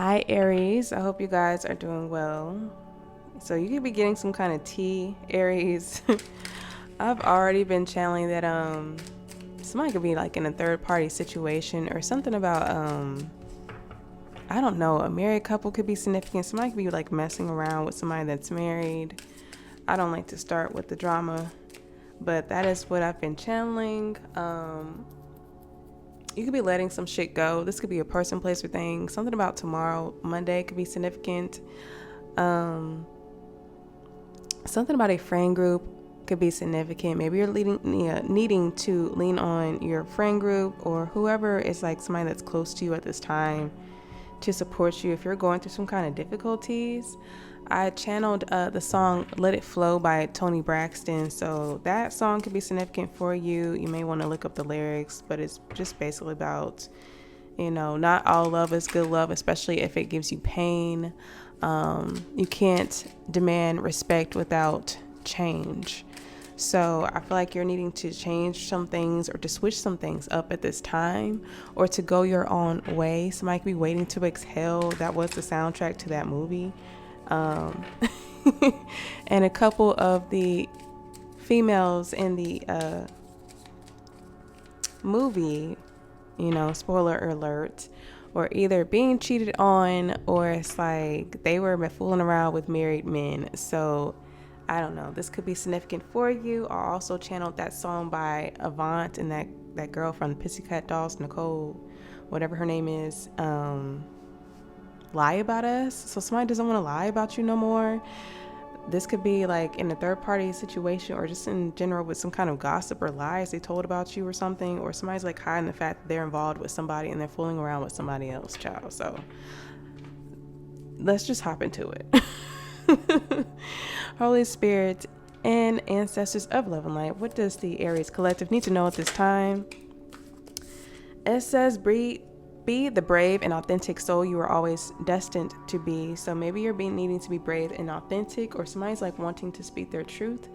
Hi, Aries. I hope you guys are doing well. So you could be getting some kind of tea, Aries. I've already been channeling that somebody could be like in a third party situation or something about I don't know, a married couple could be significant. Somebody could be like messing around with somebody that's married. I don't like to start with the drama, but that is what I've been channeling. You could be letting some shit go. This could be a person, place, or thing. Something about tomorrow, Monday, could be significant. Um, Something about a friend group could be significant. Maybe you're needing to lean on your friend group or whoever is like somebody that's close to you at this time to support you if you're going through some kind of difficulties. I channeled the song Let It Flow by Tony Braxton. So that song could be significant for you. You may want to look up the lyrics, but it's just basically about, not all love is good love, especially if it gives you pain. You can't demand respect without change. So I feel like you're needing to change some things or to switch some things up at this time or to go your own way. Somebody could be waiting to exhale. That was the soundtrack to that movie. Um, and a couple of the females in the movie, spoiler alert, or either being cheated on or it's like they were fooling around with married men. So I don't know. This could be significant for you. I also channeled that song by Avant and that girl from the Pussycat Dolls, Nicole, whatever her name is, lie about us. So somebody doesn't want to lie about you no more. This could be like in a third party situation or just in general with some kind of gossip or lies they told about you or something, or somebody's like hiding the fact that they're involved with somebody and they're fooling around with somebody else, child. So let's just hop into it. Holy Spirit and ancestors of love and light, what does the Aries collective need to know at this time? It says be the brave and authentic soul you are always destined to be. So maybe you're needing to be brave and authentic, or somebody's like wanting to speak their truth.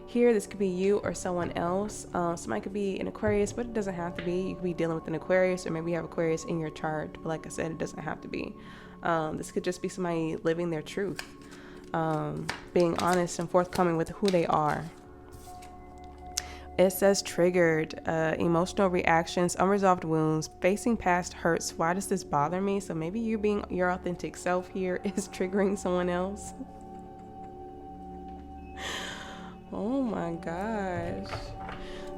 Here, this could be you or someone else. Somebody could be an Aquarius, but it doesn't have to be. You could be dealing with an Aquarius, or maybe you have Aquarius in your chart. But like I said, it doesn't have to be. This could just be somebody living their truth, being honest and forthcoming with who they are. It says triggered, emotional reactions, unresolved wounds, facing past hurts. Why does this bother me? So maybe you being your authentic self here is triggering someone else. Oh my gosh.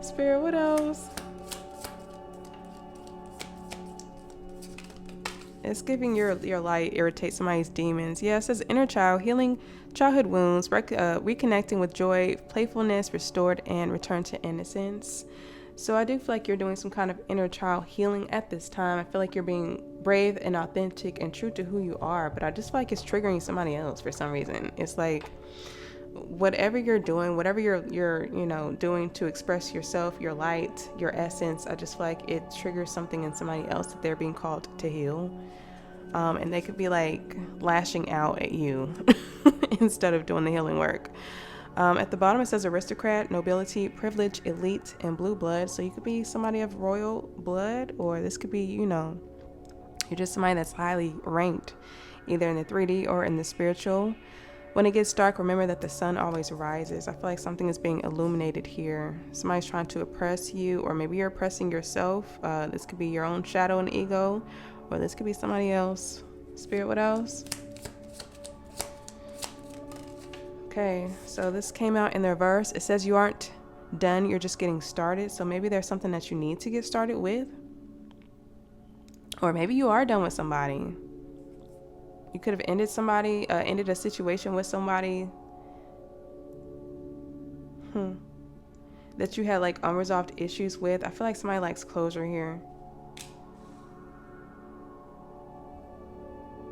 Spirit, what else? It's giving your light irritates somebody's demons. Yeah, it says inner child, healing childhood wounds, reconnecting with joy, playfulness, restored, and return to innocence. So I do feel like you're doing some kind of inner child healing at this time. I feel like you're being brave and authentic and true to who you are, but I just feel like it's triggering somebody else for some reason. It's like whatever you're doing, whatever you're doing to express yourself, your light, your essence, I just feel like it triggers something in somebody else that they're being called to heal. And they could be like lashing out at you instead of doing the healing work. At the bottom it says aristocrat, nobility, privilege, elite, and blue blood. So you could be somebody of royal blood, or this could be, you're just somebody that's highly ranked, either in the 3D or in the spiritual. When it gets dark, remember that the sun always rises. I feel like something is being illuminated here. Somebody's trying to oppress you, or maybe you're oppressing yourself. This could be your own shadow and ego, or this could be somebody else. Spirit, what else? Okay, so this came out in the reverse. It says you aren't done, you're just getting started. So maybe there's something that you need to get started with. Or maybe you are done with somebody. You could have ended a situation with somebody that you had like unresolved issues with. I feel like somebody likes closure here.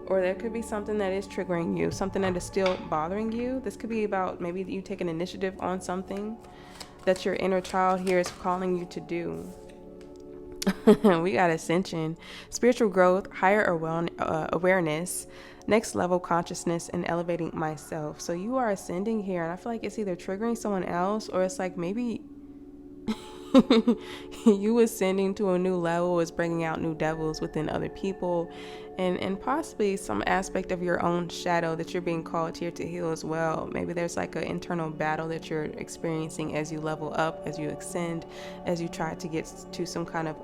Or there could be something that is triggering you, something that is still bothering you. This could be about maybe you take an initiative on something that your inner child here is calling you to do. We got ascension, spiritual growth, higher awareness, next level consciousness, and elevating myself. So you are ascending here, and I feel like it's either triggering someone else or it's like maybe You ascending to a new level is bringing out new devils within other people, and possibly some aspect of your own shadow that you're being called here to heal as well. Maybe there's like an internal battle that you're experiencing as you level up, as you ascend, as you try to get to some kind of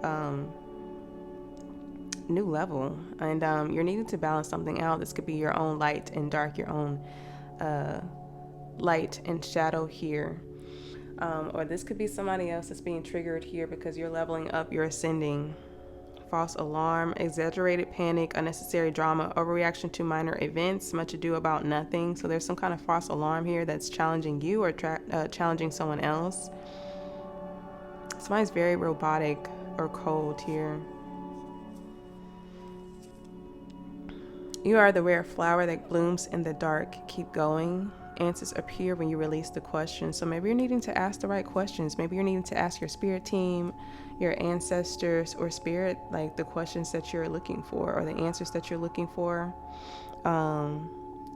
new level, and you're needing to balance something out. This could be your own light and dark, your own light and shadow here. Or this could be somebody else that's being triggered here because you're leveling up, you're ascending. False alarm, exaggerated panic, unnecessary drama, overreaction to minor events, much ado about nothing. So there's some kind of false alarm here that's challenging you or challenging someone else. Somebody's very robotic or cold here. You are the rare flower that blooms in the dark. Keep going. Answers appear when you release the question. So maybe you're needing to ask the right questions. Maybe you're needing to ask your spirit team, your ancestors, or spirit, like the questions that you're looking for or the answers that you're looking for.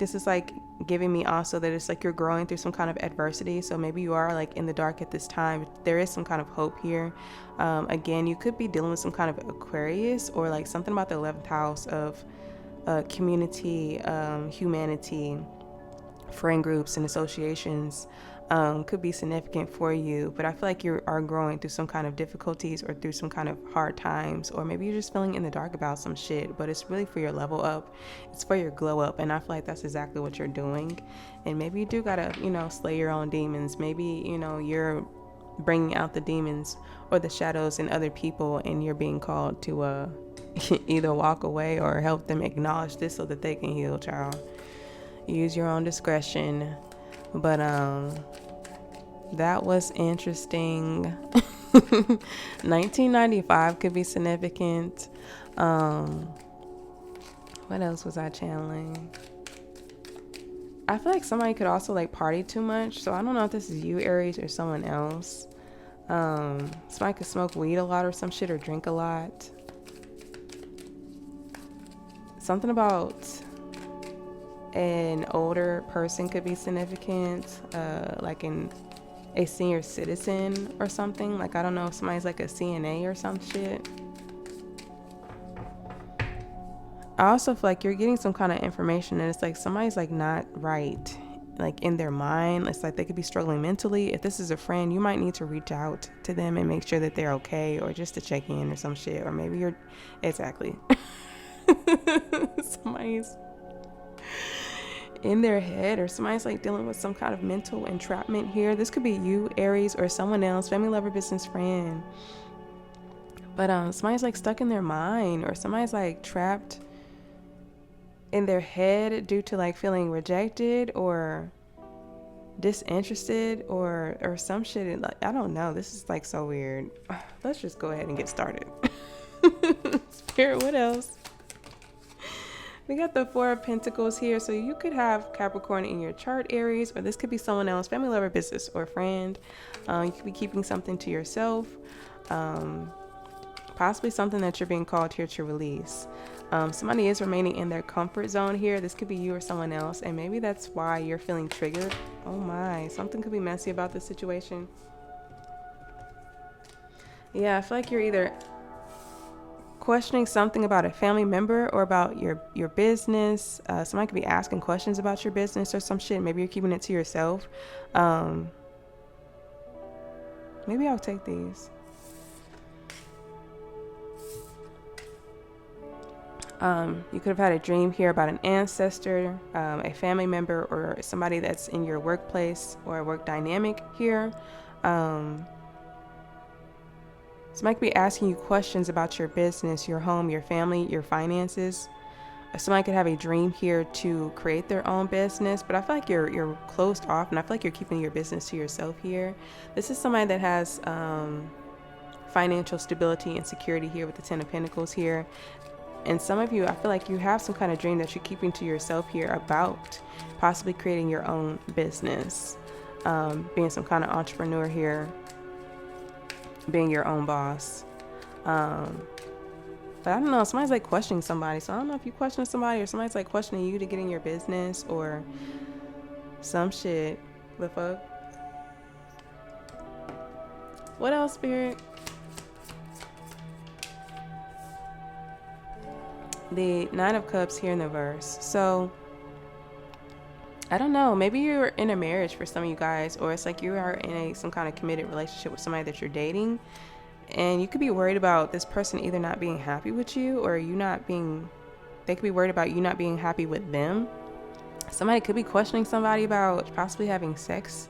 This is like giving me also that it's like you're growing through some kind of adversity. So maybe you are like in the dark at this time. There is some kind of hope here. Again, you could be dealing with some kind of Aquarius or like something about the 11th house of community, humanity, friend groups and associations could be significant for you, but I feel like you are growing through some kind of difficulties or through some kind of hard times, or maybe you're just feeling in the dark about some shit, but it's really for your level up, it's for your glow up, and I feel like that's exactly what you're doing. And maybe you do gotta, slay your own demons. Maybe, you're bringing out the demons or the shadows in other people, and you're being called to either walk away or help them acknowledge this so that they can heal, child. Use your own discretion. But that was interesting. 1995 could be significant. What else was I channeling? I feel like somebody could also like party too much, so I don't know if this is you, Aries, or someone else. Somebody could smoke weed a lot or some shit, or drink a lot. Something about an older person could be significant, like a senior citizen or something. Like, I don't know if somebody's like a CNA or some shit. I also feel like you're getting some kind of information and it's like somebody's like not right, like in their mind. It's like they could be struggling mentally. If this is a friend, you might need to reach out to them and make sure that they're okay, or just to check in or some shit. Or maybe you're exactly somebody's in their head, or somebody's like dealing with some kind of mental entrapment here. This could be you, Aries, or someone else, family, lover, business, friend. But somebody's like stuck in their mind, or somebody's like trapped in their head due to like feeling rejected or disinterested or some shit. Like, I don't know. This is like so weird. Let's just go ahead and get started. Spirit, what else? We got the Four of Pentacles here. So you could have Capricorn in your chart, Aries, or this could be someone else, family, lover, business, or friend. You could be keeping something to yourself. Possibly something that you're being called here to release. Somebody is remaining in their comfort zone here. This could be you or someone else, and maybe that's why you're feeling triggered. Oh my, something could be messy about this situation. Yeah, I feel like you're either questioning something about a family member or about your business. Somebody could be asking questions about your business or some shit. Maybe you're keeping it to yourself. Maybe I'll take these. You could have had a dream here about an ancestor, a family member, or somebody that's in your workplace or a work dynamic here. Somebody could be asking you questions about your business, your home, your family, your finances. Somebody could have a dream here to create their own business, but I feel like you're closed off, and I feel like you're keeping your business to yourself here. This is somebody that has financial stability and security here with the Ten of Pentacles here. And some of you, I feel like you have some kind of dream that you're keeping to yourself here about possibly creating your own business, being some kind of entrepreneur here, being your own boss. But I don't know, somebody's like questioning somebody. So I don't know if you question somebody or somebody's like questioning you to get in your business or some shit. The fuck? What else, Spirit? The Nine of Cups here in the verse. So I don't know, maybe you're in a marriage for some of you guys, or it's like you are in some kind of committed relationship with somebody that you're dating, and you could be worried about this person either not being happy with you, or they could be worried about you not being happy with them. Somebody could be questioning somebody about possibly having sex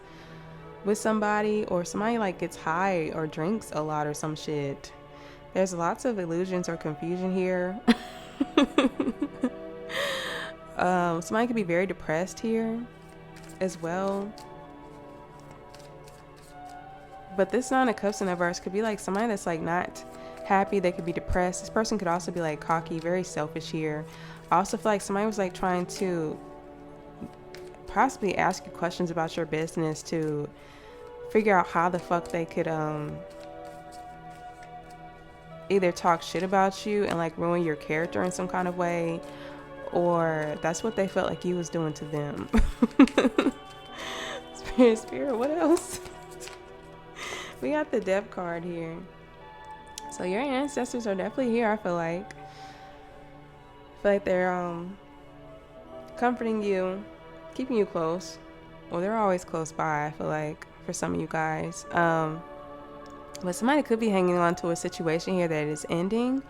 with somebody, or somebody like gets high or drinks a lot or some shit. There's lots of illusions or confusion here. Somebody could be very depressed here as well. But this Nine of Cups in the verse could be like somebody that's like not happy. They could be depressed. This person could also be like cocky, very selfish here. I also feel like somebody was like trying to possibly ask you questions about your business to figure out how the fuck they could either talk shit about you and like ruin your character in some kind of way, or that's what they felt like you was doing to them. Spirit, what else? We got the Death card here. So your ancestors are definitely here, I feel like. They're comforting you, keeping you close. Well, they're always close by, I feel like, for some of you guys. But somebody could be hanging on to a situation here that is ending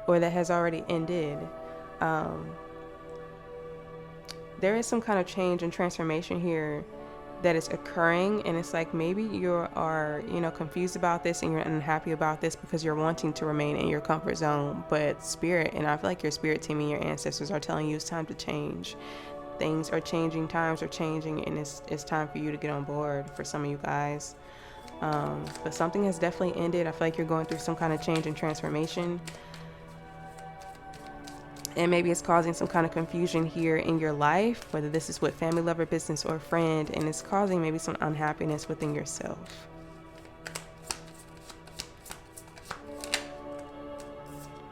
or that has already ended. There is some kind of change and transformation here that is occurring, and it's like maybe you are, confused about this and you're unhappy about this because you're wanting to remain in your comfort zone. But spirit, and I feel like your spirit team and your ancestors are telling you it's time to change. Things are changing, times are changing, and it's time for you to get on board for some of you guys. But something has definitely ended. I feel like you're going through some kind of change and transformation. And maybe it's causing some kind of confusion here in your life, whether this is with family, lover, business, or friend, and it's causing maybe some unhappiness within yourself.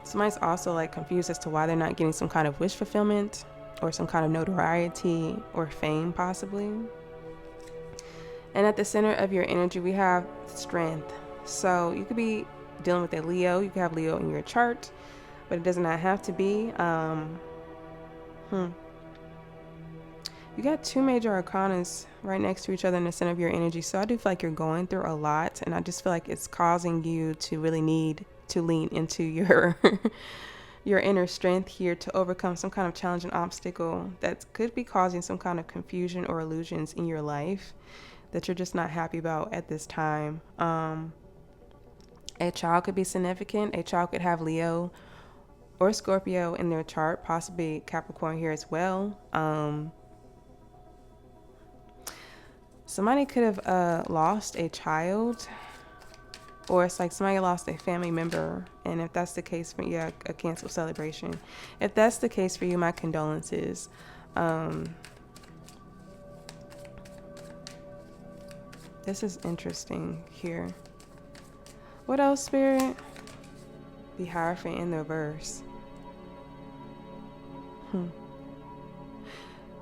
Somebody's also like confused as to why they're not getting some kind of wish fulfillment or some kind of notoriety or fame possibly. And at the center of your energy, we have strength. So you could be dealing with a Leo. You could have Leo in your chart, but it does not have to be. You got two major arcanas right next to each other in the center of your energy. So I do feel like you're going through a lot, and I just feel like it's causing you to really need to lean into your your inner strength here to overcome some kind of challenge and obstacle that could be causing some kind of confusion or illusions in your life that you're just not happy about at this time. A child could be significant. A child could have Leo or Scorpio in their chart, possibly Capricorn here as well. Somebody could have lost a child, or it's like somebody lost a family member. And if that's the case for you, a canceled celebration. If that's the case for you, my condolences. This is interesting here. What else, Spirit? The Hierophant in the verse.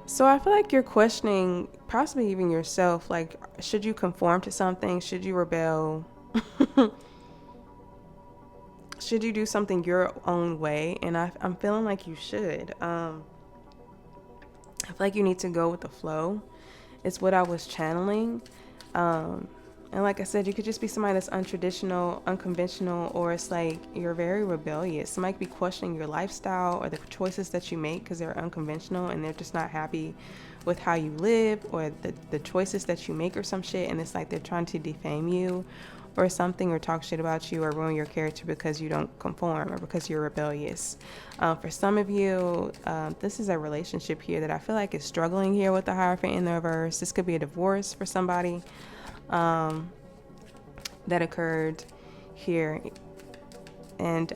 So I feel like you're questioning, possibly even yourself, like, should you conform to something? Should you rebel? Should you do something your own way? And I'm feeling like you should. I feel like you need to go with the flow. It's what I was channeling. And like I said, you could just be somebody that's untraditional, unconventional, or it's like you're very rebellious. Somebody could be questioning your lifestyle or the choices that you make because they're unconventional and they're just not happy with how you live or the choices that you make or some shit. And it's like they're trying to defame you or something, or talk shit about you or ruin your character because you don't conform or because you're rebellious. For some of you, this is a relationship here that I feel like is struggling here with the Hierophant in the reverse. This could be a divorce for somebody that occurred here. And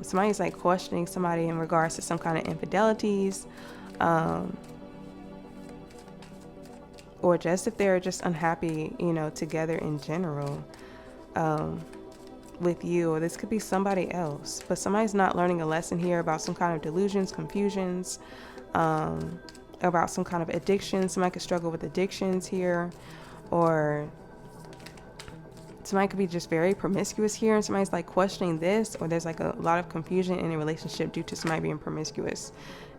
somebody's like questioning somebody in regards to some kind of infidelities, or just if they're just unhappy, together in general. With you, or this could be somebody else, but somebody's not learning a lesson here about some kind of delusions, confusions, about some kind of addiction. Somebody could struggle with addictions here, or somebody could be just very promiscuous here, and somebody's like questioning this, or there's like a lot of confusion in a relationship due to somebody being promiscuous.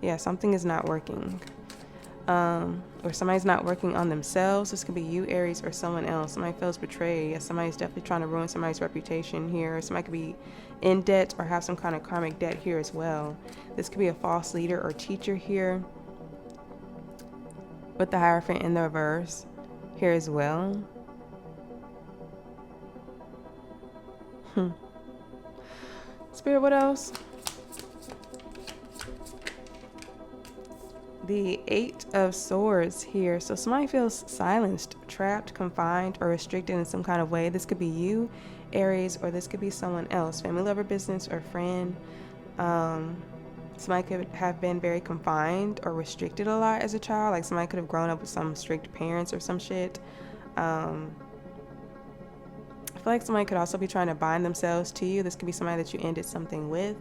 Yeah, something is not working. Or somebody's not working on themselves. This could be you, Aries, or someone else. Somebody feels betrayed. Yeah, somebody's definitely trying to ruin somebody's reputation here. Somebody could be in debt or have some kind of karmic debt here as well. This could be a false leader or teacher here, with the Hierophant in the reverse here as well. Spirit, what else? The Eight of Swords here. So somebody feels silenced, trapped, confined, or restricted in some kind of way. This could be you, Aries, or this could be someone else, family, lover, business, or friend. Somebody could have been very confined or restricted a lot as a child. Like somebody could have grown up with some strict parents or some shit. I feel like somebody could also be trying to bind themselves to you. This could be somebody that you ended something with.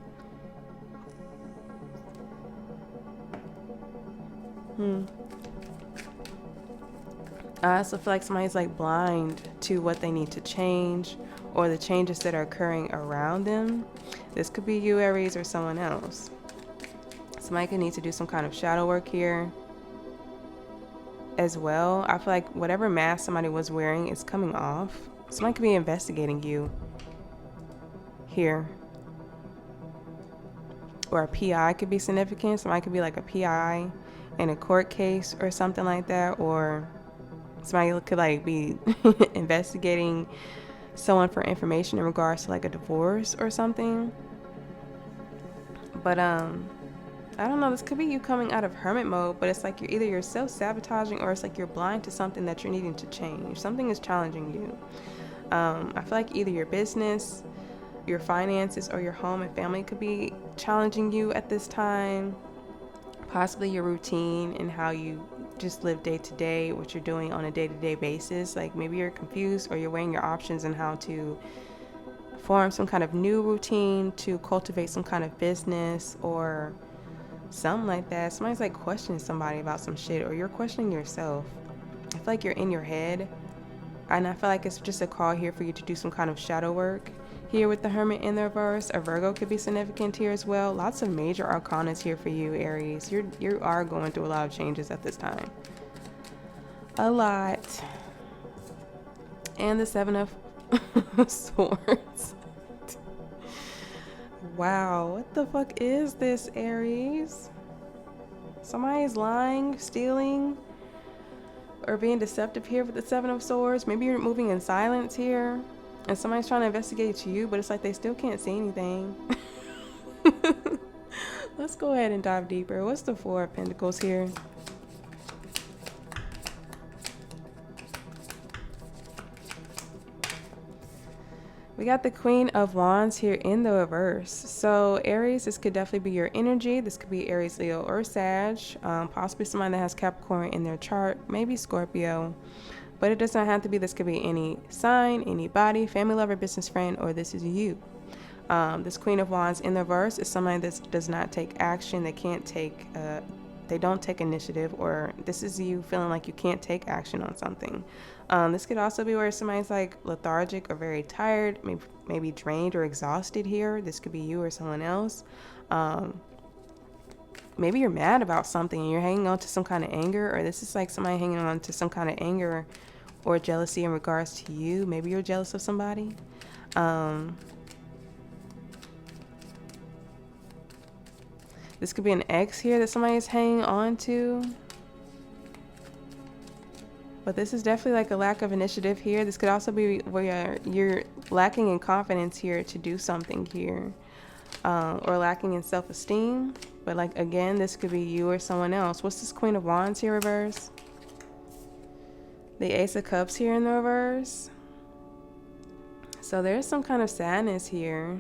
I also feel like somebody's like blind to what they need to change or the changes that are occurring around them. This could be you, Aries, or someone else. Somebody could need to do some kind of shadow work here as well. I feel like whatever mask somebody was wearing is coming off. Somebody could be investigating you here. Or a PI could be significant. Somebody could be like a PI in a court case or something like that. Or somebody could like be investigating someone for information in regards to like a divorce or something. But I don't know, this could be you coming out of hermit mode, but it's like you're self-sabotaging, or it's like you're blind to something that you're needing to change. Something is challenging you. I feel like either your business, your finances, or your home and family could be challenging you at this time. Possibly your routine and how you just live day to day, what you're doing on a day-to-day basis. Like maybe you're confused, or you're weighing your options and how to form some kind of new routine to cultivate some kind of business or something like that. Somebody's like questioning somebody about some shit, or you're questioning yourself. I feel like you're in your head, and I feel like it's just a call here for you to do some kind of shadow work here with the Hermit in the reverse. A Virgo could be significant here as well. Lots of major arcanas here for you, Aries. You are going through a lot of changes at this time. A lot. And the Seven of Swords. Wow, what the fuck is this, Aries? Somebody's lying, stealing, or being deceptive here with the Seven of Swords. Maybe you're moving in silence here, and somebody's trying to investigate you, but it's like they still can't see anything. Let's go ahead and dive deeper. What's the Four of Pentacles here? We got the Queen of Wands here in the reverse. So Aries, this could definitely be your energy. This could be Aries, Leo, or Sag. Possibly somebody that has Capricorn in their chart. Maybe Scorpio. But it does not have to be. This could be any sign, anybody, family, lover, business friend, or this is you. This Queen of Wands in the reverse is somebody that does not take action. They can't take, they don't take initiative, or this is you feeling like you can't take action on something. This could also be where somebody's like lethargic or very tired, maybe drained or exhausted here. This could be you or someone else. Maybe you're mad about something and you're hanging on to some kind of anger, or this is like somebody hanging on to some kind of anger or jealousy in regards to you. Maybe you're jealous of somebody. This could be an ex here that somebody is hanging on to. But this is definitely like a lack of initiative here. This could also be where you're lacking in confidence here to do something here. Or lacking in self-esteem. But like, again, this could be you or someone else. What's this Queen of Wands here reverse? The Ace of Cups here in the reverse. So there's some kind of sadness here.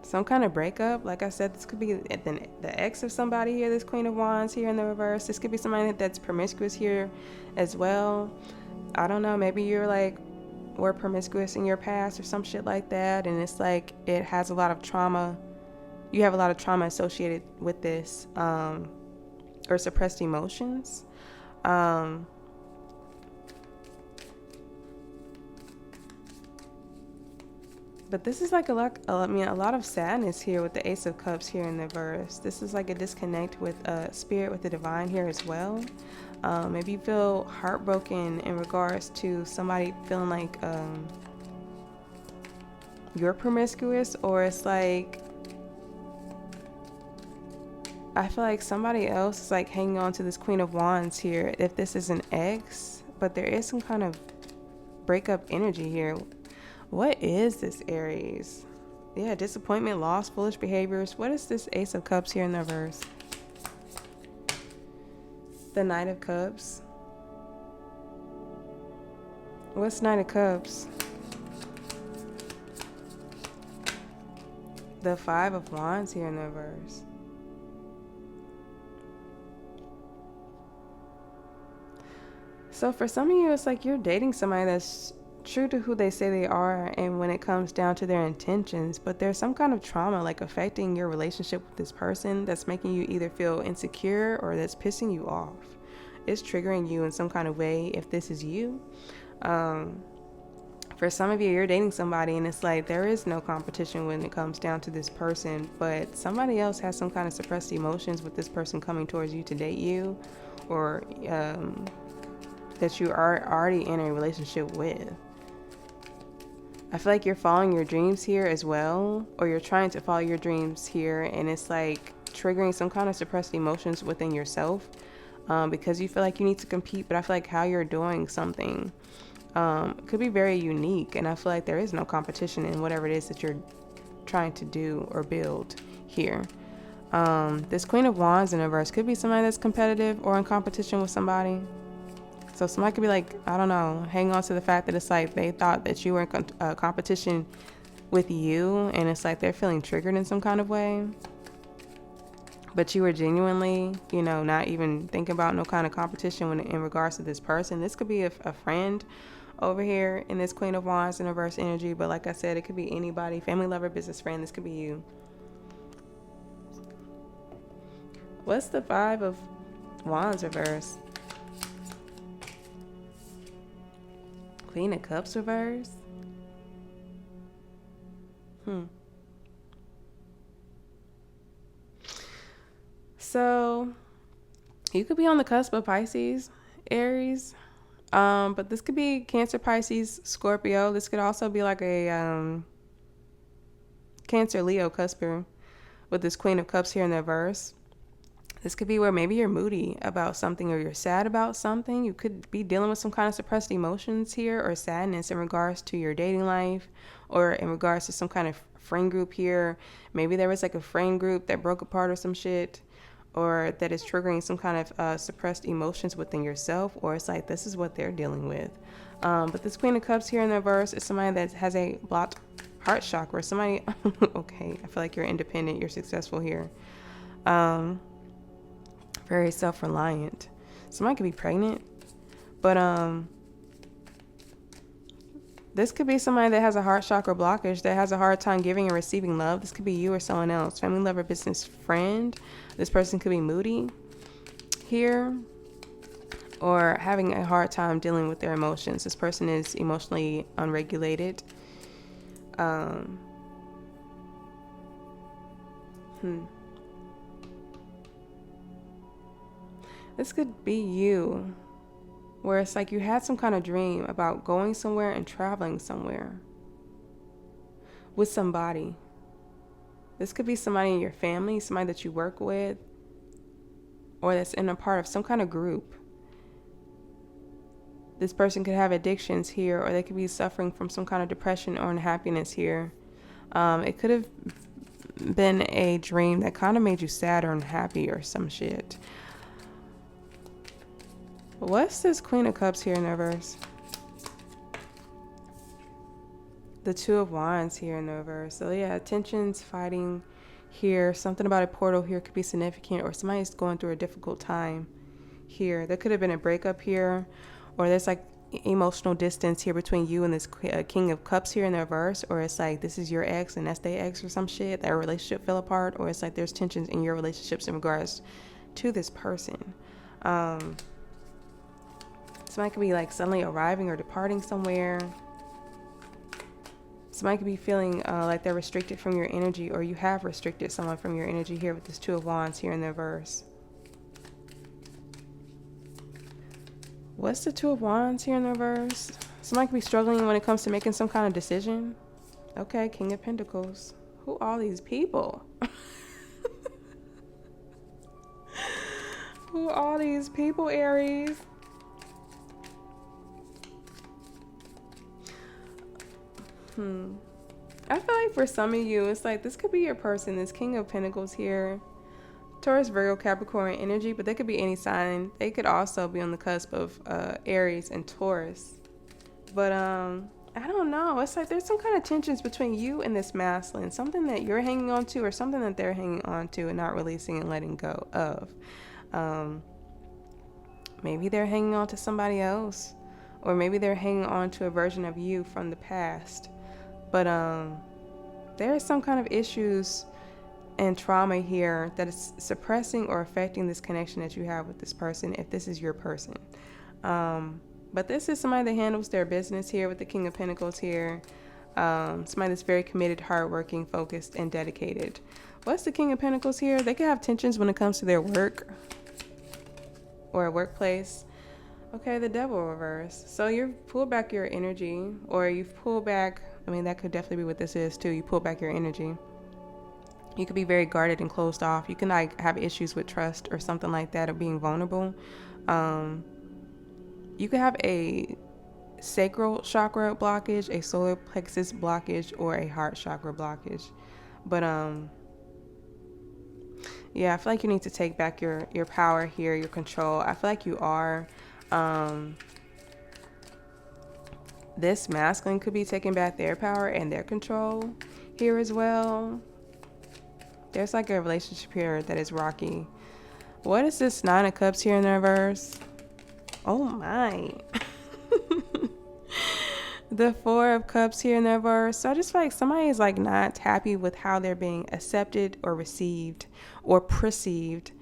Some kind of breakup. Like I said, this could be the ex of somebody here, this Queen of Wands here in the reverse. This could be somebody that's promiscuous here as well. I don't know, maybe you're like, were promiscuous in your past or some shit like that, and it's like it has a lot of trauma. You have a lot of trauma associated with this, or suppressed emotions. But this is like a lot of sadness here with the Ace of Cups here in the verse. This is like a disconnect with spirit, with the divine here as well. Maybe you feel heartbroken in regards to somebody feeling like you're promiscuous, or it's like I feel like somebody else is like hanging on to this Queen of Wands here if this is an ex, but there is some kind of breakup energy here. What is this, Aries? Yeah, disappointment, loss, foolish behaviors. What is this Ace of Cups here in the verse? The Knight of Cups. What's Knight of Cups? The Five of Wands here in the verse. So for some of you, it's like you're dating somebody that's true to who they say they are, and when it comes down to their intentions, but there's some kind of trauma like affecting your relationship with this person that's making you either feel insecure or that's pissing you off. It's triggering you in some kind of way if this is you. For some of you, you're dating somebody and it's like there is no competition when it comes down to this person, but somebody else has some kind of suppressed emotions with this person coming towards you to date you, or that you are already in a relationship with. I feel like you're following your dreams here as well, or you're trying to follow your dreams here, and it's like triggering some kind of suppressed emotions within yourself, because you feel like you need to compete, but I feel like how you're doing something could be very unique, and I feel like there is no competition in whatever it is that you're trying to do or build here. This Queen of Wands in reverse could be somebody that's competitive or in competition with somebody. So somebody could be like, I don't know, hang on to the fact that it's like they thought that you were in competition with you, and it's like they're feeling triggered in some kind of way. But you were genuinely, not even thinking about no kind of competition when in regards to this person. This could be a friend over here in this Queen of Wands in reverse energy. But like I said, it could be anybody, family, lover, business friend. This could be you. What's the Five of Wands reverse? Queen of Cups reverse? So you could be on the cusp of Pisces, Aries. But this could be Cancer, Pisces, Scorpio. This could also be like a Cancer, Leo cusper with this Queen of Cups here in the reverse. This could be where maybe you're moody about something, or you're sad about something. You could be dealing with some kind of suppressed emotions here, or sadness in regards to your dating life, or in regards to some kind of friend group here. Maybe there was like a friend group that broke apart or some shit, or that is triggering some kind of suppressed emotions within yourself, or it's like this is what they're dealing with. But this Queen of Cups here in the verse is somebody that has a blocked heart chakra. Somebody, okay, I feel like you're independent, you're successful here. Very self-reliant. Somebody could be pregnant, but this could be somebody that has a heart chakra blockage, that has a hard time giving and receiving love. This could be you or someone else. Family, lover, business friend. This person could be moody here, or having a hard time dealing with their emotions. This person is emotionally unregulated. This could be you, where it's like you had some kind of dream about going somewhere and traveling somewhere with somebody. This could be somebody in your family, somebody that you work with, or that's in a part of some kind of group. This person could have addictions here, or they could be suffering from some kind of depression or unhappiness here. It could have been a dream that kind of made you sad or unhappy or some shit. What's this Queen of Cups here in reverse? The Two of Wands here in reverse. So yeah, tensions, fighting here. Something about a portal here could be significant, or somebody's going through a difficult time here. There could have been a breakup here, or there's like emotional distance here between you and this King of Cups here in the reverse, or it's like this is your ex and that's their ex or some shit. Their relationship fell apart, or it's like there's tensions in your relationships in regards to this person. Somebody could be like suddenly arriving or departing somewhere. Somebody Somebody could be feeling like they're restricted from your energy, or you have restricted someone from your energy here with this Two of Wands here in the reverse. What's the Two of Wands here in the reverse? Somebody could be struggling when it comes to making some kind of decision. Okay, King of Pentacles. Who are these people? Who are these people, Aries? I feel like for some of you, it's like this could be your person, this King of Pentacles here. Taurus, Virgo, Capricorn energy, but they could be any sign. They could also be on the cusp of Aries and Taurus. But I don't know. It's like there's some kind of tensions between you and this masculine. Something that you're hanging on to or something that they're hanging on to and not releasing and letting go of. Maybe they're hanging on to somebody else. Or maybe they're hanging on to a version of you from the past. But there is some kind of issues and trauma here that is suppressing or affecting this connection that you have with this person, if this is your person. But this is somebody that handles their business here with the King of Pentacles here. Somebody that's very committed, hardworking, focused, and dedicated. What's the King of Pentacles here? They could have tensions when it comes to their work or a workplace. Okay, the Devil reverse. So you've pulled back your energy, or you've pulled back, I mean, that could definitely be what this is too. You pull back your energy. You could be very guarded and closed off. You can like have issues with trust or something like that, or being vulnerable. You could have a sacral chakra blockage, a solar plexus blockage, or a heart chakra blockage. But yeah, I feel like you need to take back your power here, your control. I feel like you are. This masculine could be taking back their power and their control here as well. There's like a relationship here that is rocky. What is this Nine of Cups here in the reverse? Oh my. The Four of Cups here in the reverse. So I just feel like somebody is like not happy with how they're being accepted or received or perceived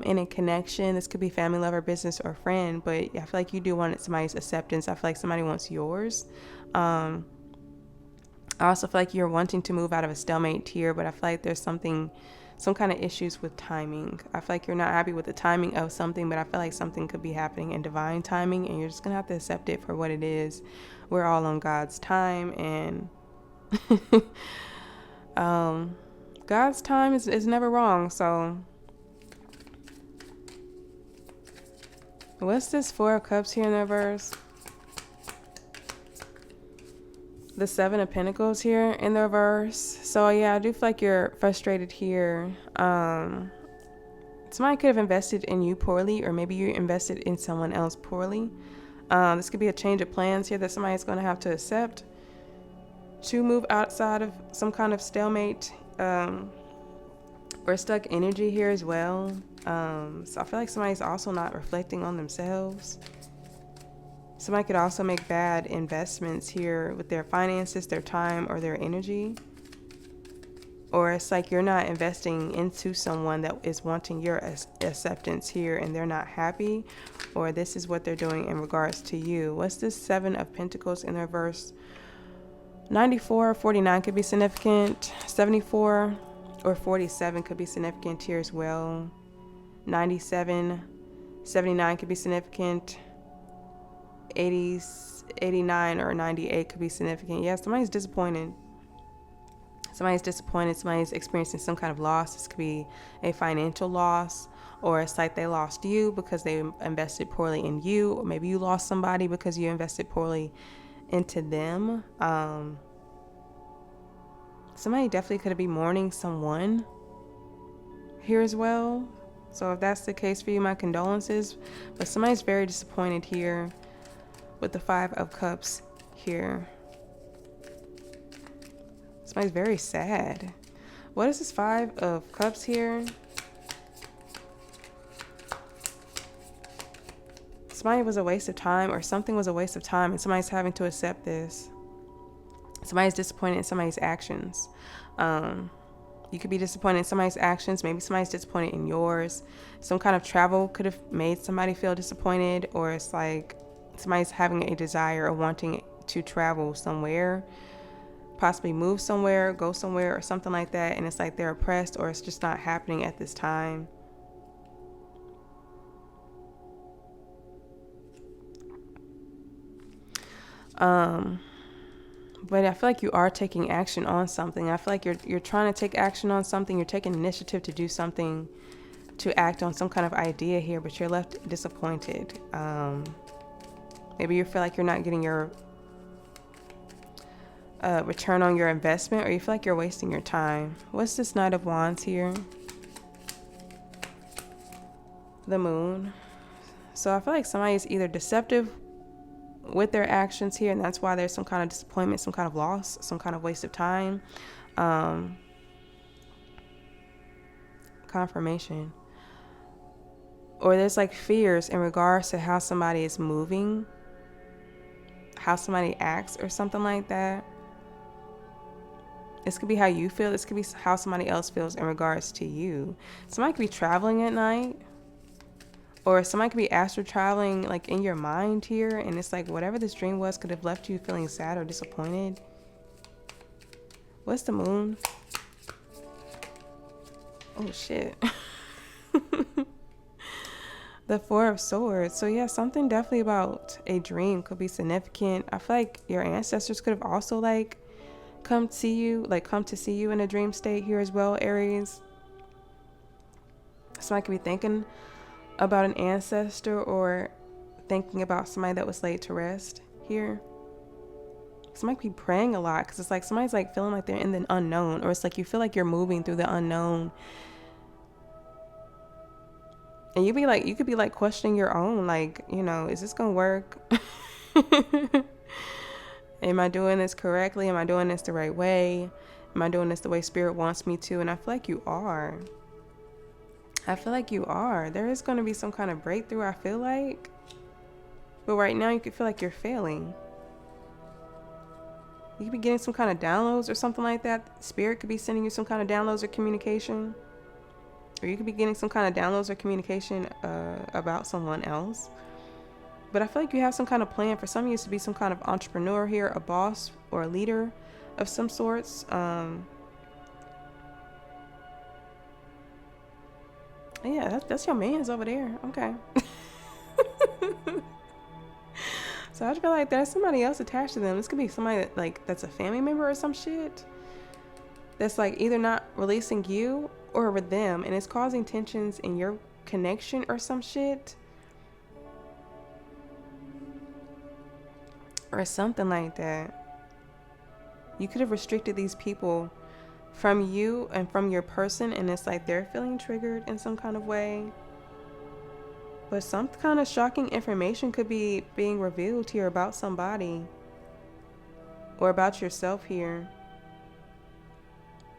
in a connection. This could be family, lover, business, or friend, but I feel like you do want somebody's acceptance. I feel like somebody wants yours. I also feel like you're wanting to move out of a stalemate here, but I feel like there's some kind of issues with timing. I feel like you're not happy with the timing of something, but I feel like something could be happening in divine timing, and you're just gonna have to accept it for what it is. We're all on God's time, and God's time is never wrong. So what's this Four of Cups here in the reverse? The Seven of Pentacles here in the reverse. So yeah, I do feel like you're frustrated here. Somebody could have invested in you poorly, or maybe you invested in someone else poorly. This could be a change of plans here that somebody's going to have to accept to move outside of some kind of stalemate or stuck energy here as well. So I feel like somebody's also not reflecting on themselves. Somebody could also make bad investments here with their finances, their time, or their energy. Or it's like you're not investing into someone that is wanting your acceptance here and they're not happy. Or this is what they're doing in regards to you. What's this Seven of Pentacles in reverse? 94 or 49 could be significant. 74 or 47 could be significant here as well. 97, 79 could be significant. 80, 89 or 98 could be significant. Yeah, somebody's disappointed. Somebody's experiencing some kind of loss. This could be a financial loss, or it's like they lost you because they invested poorly in you, or maybe you lost somebody because you invested poorly into them. Somebody definitely could be mourning someone here as well. So if that's the case for you, my condolences. But somebody's very disappointed here with the Five of Cups here. Somebody's very sad. What is this Five of Cups here? Somebody was a waste of time, or something was a waste of time, and somebody's having to accept this. Somebody's disappointed in somebody's actions. You could be disappointed in somebody's actions. Maybe somebody's disappointed in yours. Some kind of travel could have made somebody feel disappointed, or it's like somebody's having a desire or wanting to travel somewhere possibly move somewhere, go somewhere or something like that, and it's like they're oppressed or it's just not happening at this time. But I feel like you are taking action on something. I feel like you're trying to take action on something. You're taking initiative to do something, to act on some kind of idea here, but you're left disappointed. Maybe you feel like you're not getting your return on your investment, or you feel like you're wasting your time. What's this Knight of Wands here? The Moon. So I feel like somebody is either deceptive with their actions here, and that's why there's some kind of disappointment, some kind of loss, some kind of waste of time. Confirmation. Or there's like fears in regards to how somebody is moving, how somebody acts or something like that. This could be how you feel. This could be how somebody else feels in regards to you. Somebody could be traveling at night, or somebody could be astral traveling like in your mind here, and it's like whatever this dream was could have left you feeling sad or disappointed. What's the Moon? Oh shit. The Four of Swords. So yeah, something definitely about a dream could be significant. I feel like your ancestors could have also like come to see you in a dream state here as well, Aries. Somebody could be thinking about an ancestor or thinking about somebody that was laid to rest here. Somebody could be praying a lot, because it's like somebody's like feeling like they're in the unknown, or it's like you feel like you're moving through the unknown, and you could be like questioning your own, like, you know, is this gonna work? Am I doing this correctly? Am I doing this the right way? Am I doing this the way Spirit wants me to? And I feel like you are. There is going to be some kind of breakthrough, I feel like. But right now you could feel like you're failing. You could be getting some kind of downloads or something like that. Spirit could be sending you some kind of downloads or communication. Or you could be getting some kind of downloads or communication about someone else. But I feel like you have some kind of plan. For some of you to be some kind of entrepreneur here, a boss or a leader of some sorts. Yeah, that's your man's over there. Okay. So I just feel like there's somebody else attached to them. This could be somebody that's a family member or some shit. That's like either not releasing you or with them, and it's causing tensions in your connection or some shit. Or something like that. You could have restricted these people from you and from your person, and it's like they're feeling triggered in some kind of way. But some kind of shocking information could be being revealed here about somebody or about yourself here.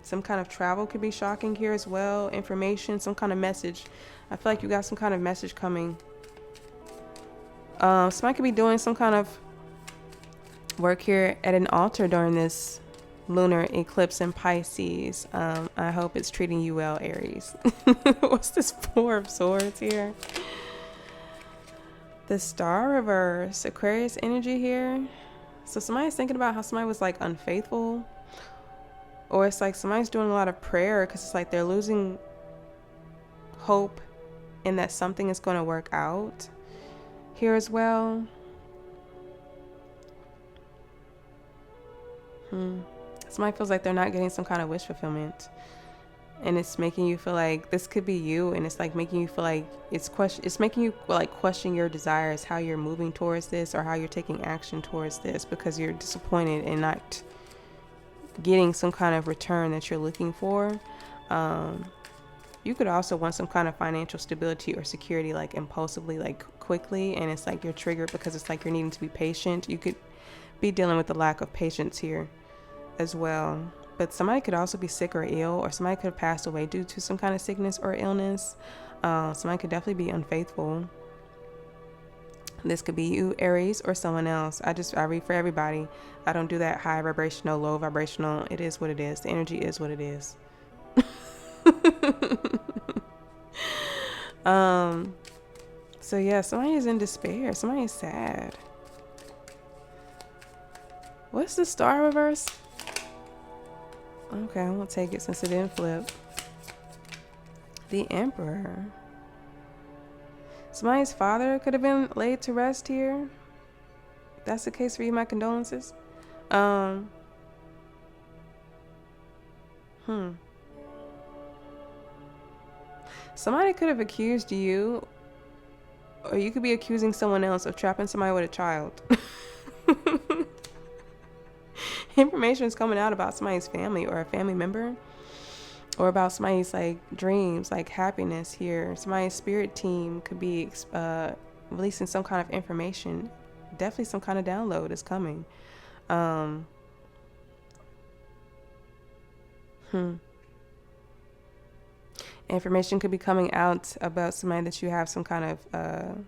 Some kind of travel could be shocking here as well. Information, some kind of message. I feel like you got some kind of message coming. Somebody could be doing some kind of work here at an altar during this lunar eclipse in Pisces. I hope it's treating you well, Aries. What's this Four of Swords here? The Star reverse, Aquarius energy here. So somebody's thinking about how somebody was like unfaithful, or it's like somebody's doing a lot of prayer because it's like they're losing hope in that something is going to work out here as well. Somebody feels like they're not getting some kind of wish fulfillment, and it's making you feel like this could be you, and it's like making you feel like it's making you like question your desires, how you're moving towards this or how you're taking action towards this, because you're disappointed and not getting some kind of return that you're looking for. You could also want some kind of financial stability or security, like impulsively, like quickly, and it's like you're triggered because it's like you're needing to be patient. You could be dealing with the lack of patience here as well. But somebody could also be sick or ill, or somebody could have passed away due to some kind of sickness or illness. Somebody could definitely be unfaithful. This could be you, Aries, or someone else. I read for everybody. I don't do that high vibrational, low vibrational. It is what it is. The energy is what it is. So yeah, somebody is in despair. Somebody is sad. What's the Star reverse? Okay, I'm gonna take it since it didn't flip. The Emperor. Somebody's father could have been laid to rest here. If that's the case for you, my condolences. Um, hmm. Somebody could have accused you, or you could be accusing someone else of trapping somebody with a child. Information is coming out about somebody's family or a family member, or about somebody's like dreams, like happiness here. Somebody's spirit team could be releasing some kind of information. Definitely some kind of download is coming. Um, hmm. Information could be coming out about somebody that you have some kind of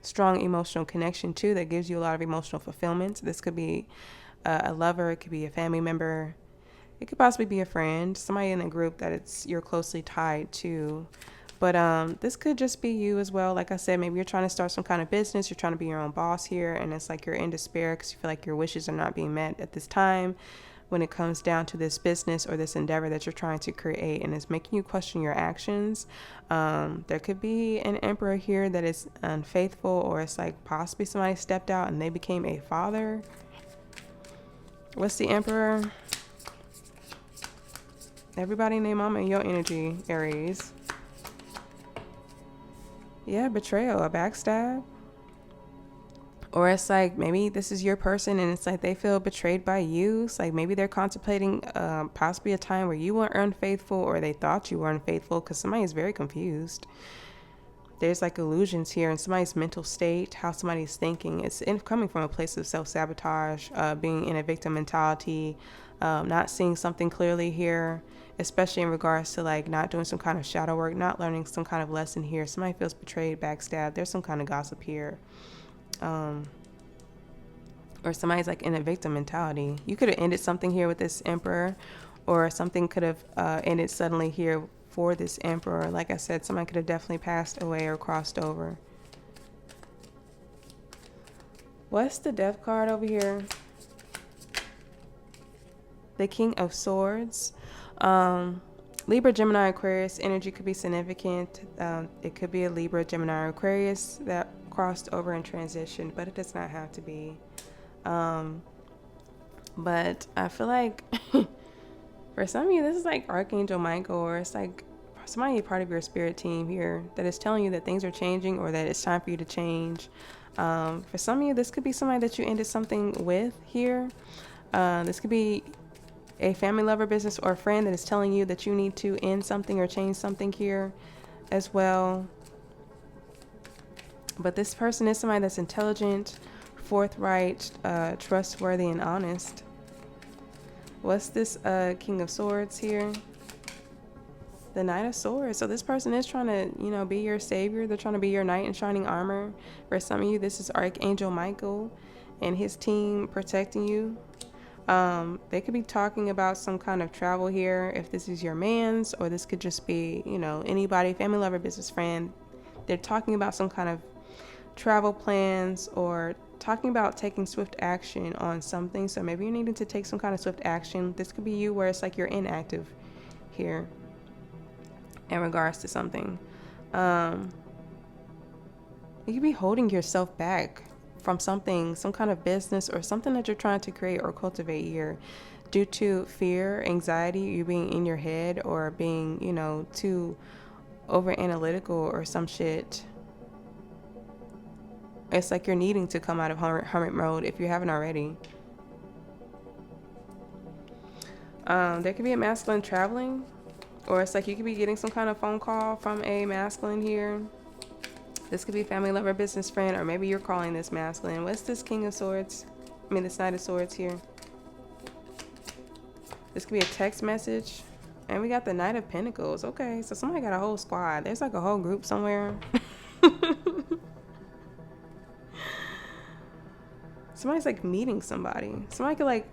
strong emotional connection to, that gives you a lot of emotional fulfillment. This could be a lover, it could be a family member, it could possibly be a friend, somebody in a group that you're closely tied to. But this could just be you as well. Like I said, maybe you're trying to start some kind of business, you're trying to be your own boss here, and it's like you're in despair because you feel like your wishes are not being met at this time when it comes down to this business or this endeavor that you're trying to create, and it's making you question your actions. There could be an emperor here that is unfaithful, or it's like possibly somebody stepped out and they became a father. What's the emperor? Everybody name mama in your energy, Aries. Yeah, betrayal, a backstab. Or it's like maybe this is your person and it's like they feel betrayed by you. It's like maybe they're contemplating possibly a time where you were unfaithful, or they thought you were unfaithful, because somebody is very confused. There's like illusions here in somebody's mental state, how somebody's thinking. It's coming from a place of self-sabotage, being in a victim mentality, not seeing something clearly here, especially in regards to like not doing some kind of shadow work, not learning some kind of lesson here. Somebody feels betrayed, backstabbed. There's some kind of gossip here. Or somebody's like in a victim mentality. You could have ended something here with this emperor, or something could have ended suddenly here for this emperor. Like I said, somebody could have definitely passed away or crossed over. What's the death card over here? The King of Swords. Libra, Gemini, Aquarius energy could be significant. It could be a Libra, Gemini, or Aquarius that crossed over and transitioned, but it does not have to be. But I feel like for some of you, this is like Archangel Michael, or it's like somebody part of your spirit team here that is telling you that things are changing, or that it's time for you to change. For some of you, this could be somebody that you ended something with here. This could be a family, lover, business, or friend that is telling you that you need to end something or change something here as well. But this person is somebody that's intelligent, forthright, trustworthy, and honest. What's this King of Swords here? The Knight of Swords. So this person is trying to, be your savior. They're trying to be your knight in shining armor. For some of you, this is Archangel Michael and his team protecting you. They could be talking about some kind of travel here, if this is your man's, or this could just be, anybody, family, lover, business, friend. They're talking about some kind of travel plans, or talking about taking swift action on something. So maybe you're needing to take some kind of swift action. This could be you where it's like you're inactive here in regards to something. You could be holding yourself back from something, some kind of business or something that you're trying to create or cultivate here, due to fear, anxiety, you being in your head, or being, too over analytical or some shit. It's like you're needing to come out of hermit mode if you haven't already. There could be a masculine traveling, or it's like you could be getting some kind of phone call from a masculine here. This could be family, lover, business, friend, or maybe you're calling this masculine. What's this King of Swords? This Knight of Swords here. This could be a text message. And we got the Knight of Pentacles. Okay, so somebody got a whole squad. There's like a whole group somewhere. Somebody's like meeting somebody. Somebody could like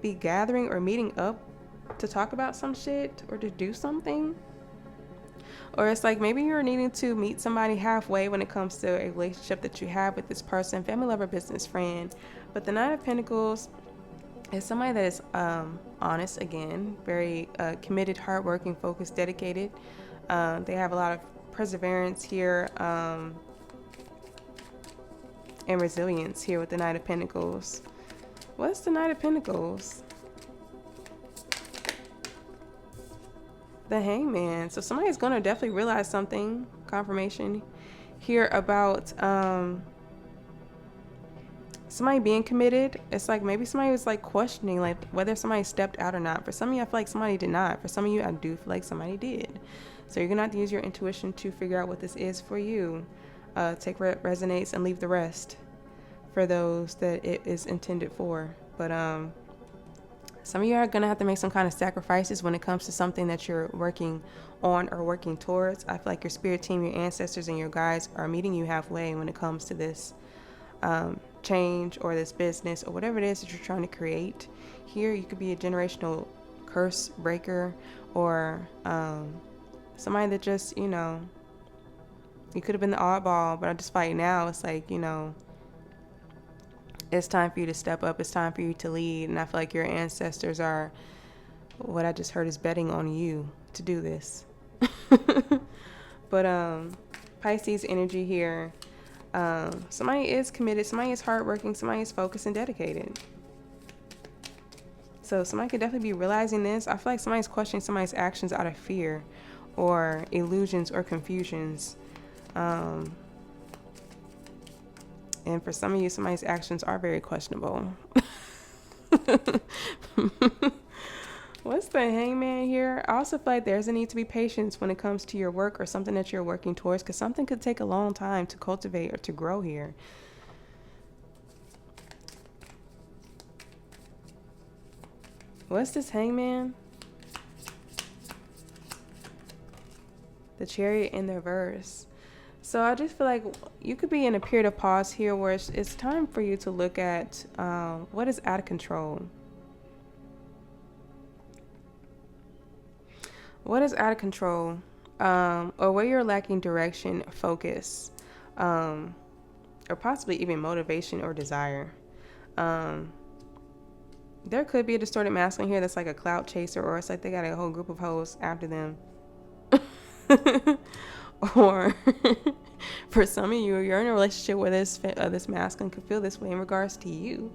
be gathering or meeting up to talk about some shit or to do something. Or it's like maybe you're needing to meet somebody halfway when it comes to a relationship that you have with this person, family, lover, business, friend. But the Knight of Pentacles, It's somebody that is honest again, very committed, hardworking, focused, dedicated. They have a lot of perseverance here and resilience here with the Knight of Pentacles. What's the Knight of Pentacles? The Hangman. So somebody's going to definitely realize something, confirmation here about somebody being committed. It's like maybe somebody was like questioning like whether somebody stepped out or not. For some of you, I feel like somebody did not. For some of you, I do feel like somebody did. So you're going to have to use your intuition to figure out what this is for you. Take what resonates and leave the rest for those that it is intended for. But some of you are going to have to make some kind of sacrifices when it comes to something that you're working on or working towards. I feel like your spirit team, your ancestors, and your guides are meeting you halfway when it comes to this change or this business or whatever it is that you're trying to create. Here, you could be a generational curse breaker or somebody that just, you know, you could have been the oddball, but I just fight now. It's like, you know, it's time for you to step up. It's time for you to lead. And I feel like your ancestors are, what I just heard is betting on you to do this. But Pisces energy here. Somebody is committed. Somebody is hardworking. Somebody is focused and dedicated. So somebody could definitely be realizing this. I feel like somebody's questioning somebody's actions out of fear or illusions or confusions. And for some of you, somebody's actions are very questionable. What's the Hangman here? I also feel like there's a need to be patient when it comes to your work or something that you're working towards, because something could take a long time to cultivate or to grow here. What's this Hangman? The Chariot in the reverse. So I just feel like you could be in a period of pause here where it's time for you to look at what is out of control. What is out of control? Or where you're lacking direction, focus, or possibly even motivation or desire. There could be a distorted masculine here that's like a clout chaser, or it's like they got a whole group of hoes after them. Or for some of you, you're in a relationship where this masculine could feel this way in regards to you.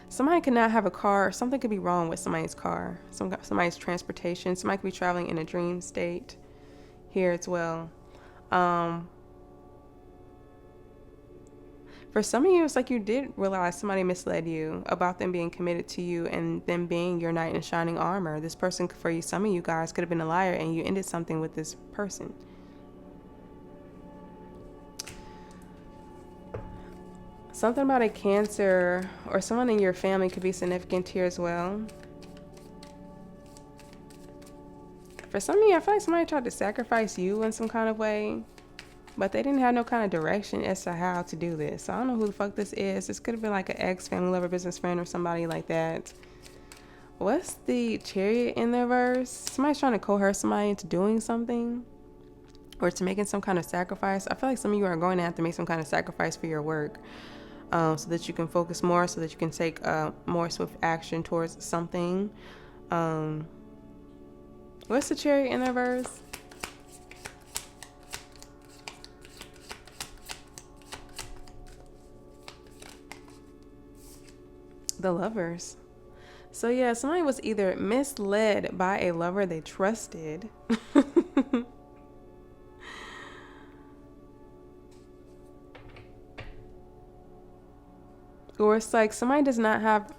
Somebody could not have a car. Something could be wrong with somebody's car. Somebody's transportation. Somebody could be traveling in a dream state here as well. For some of you, it's like you did realize somebody misled you about them being committed to you and them being your knight in shining armor. This person, for you, some of you guys could have been a liar and you ended something with this person. Something about a Cancer or someone in your family could be significant here as well. For some of you, I feel like somebody tried to sacrifice you in some kind of way, but they didn't have no kind of direction as to how to do this. So I don't know who the fuck this is. This could have been like an ex, family lover, business friend, or somebody like that. What's the Chariot in the verse? Somebody's trying to coerce somebody into doing something or to making some kind of sacrifice. I feel like some of you are going to have to make some kind of sacrifice for your work so that you can focus more, so that you can take more swift action towards something. What's the Chariot in the verse? The Lovers. So yeah, somebody was either misled by a lover they trusted or it's like somebody does not have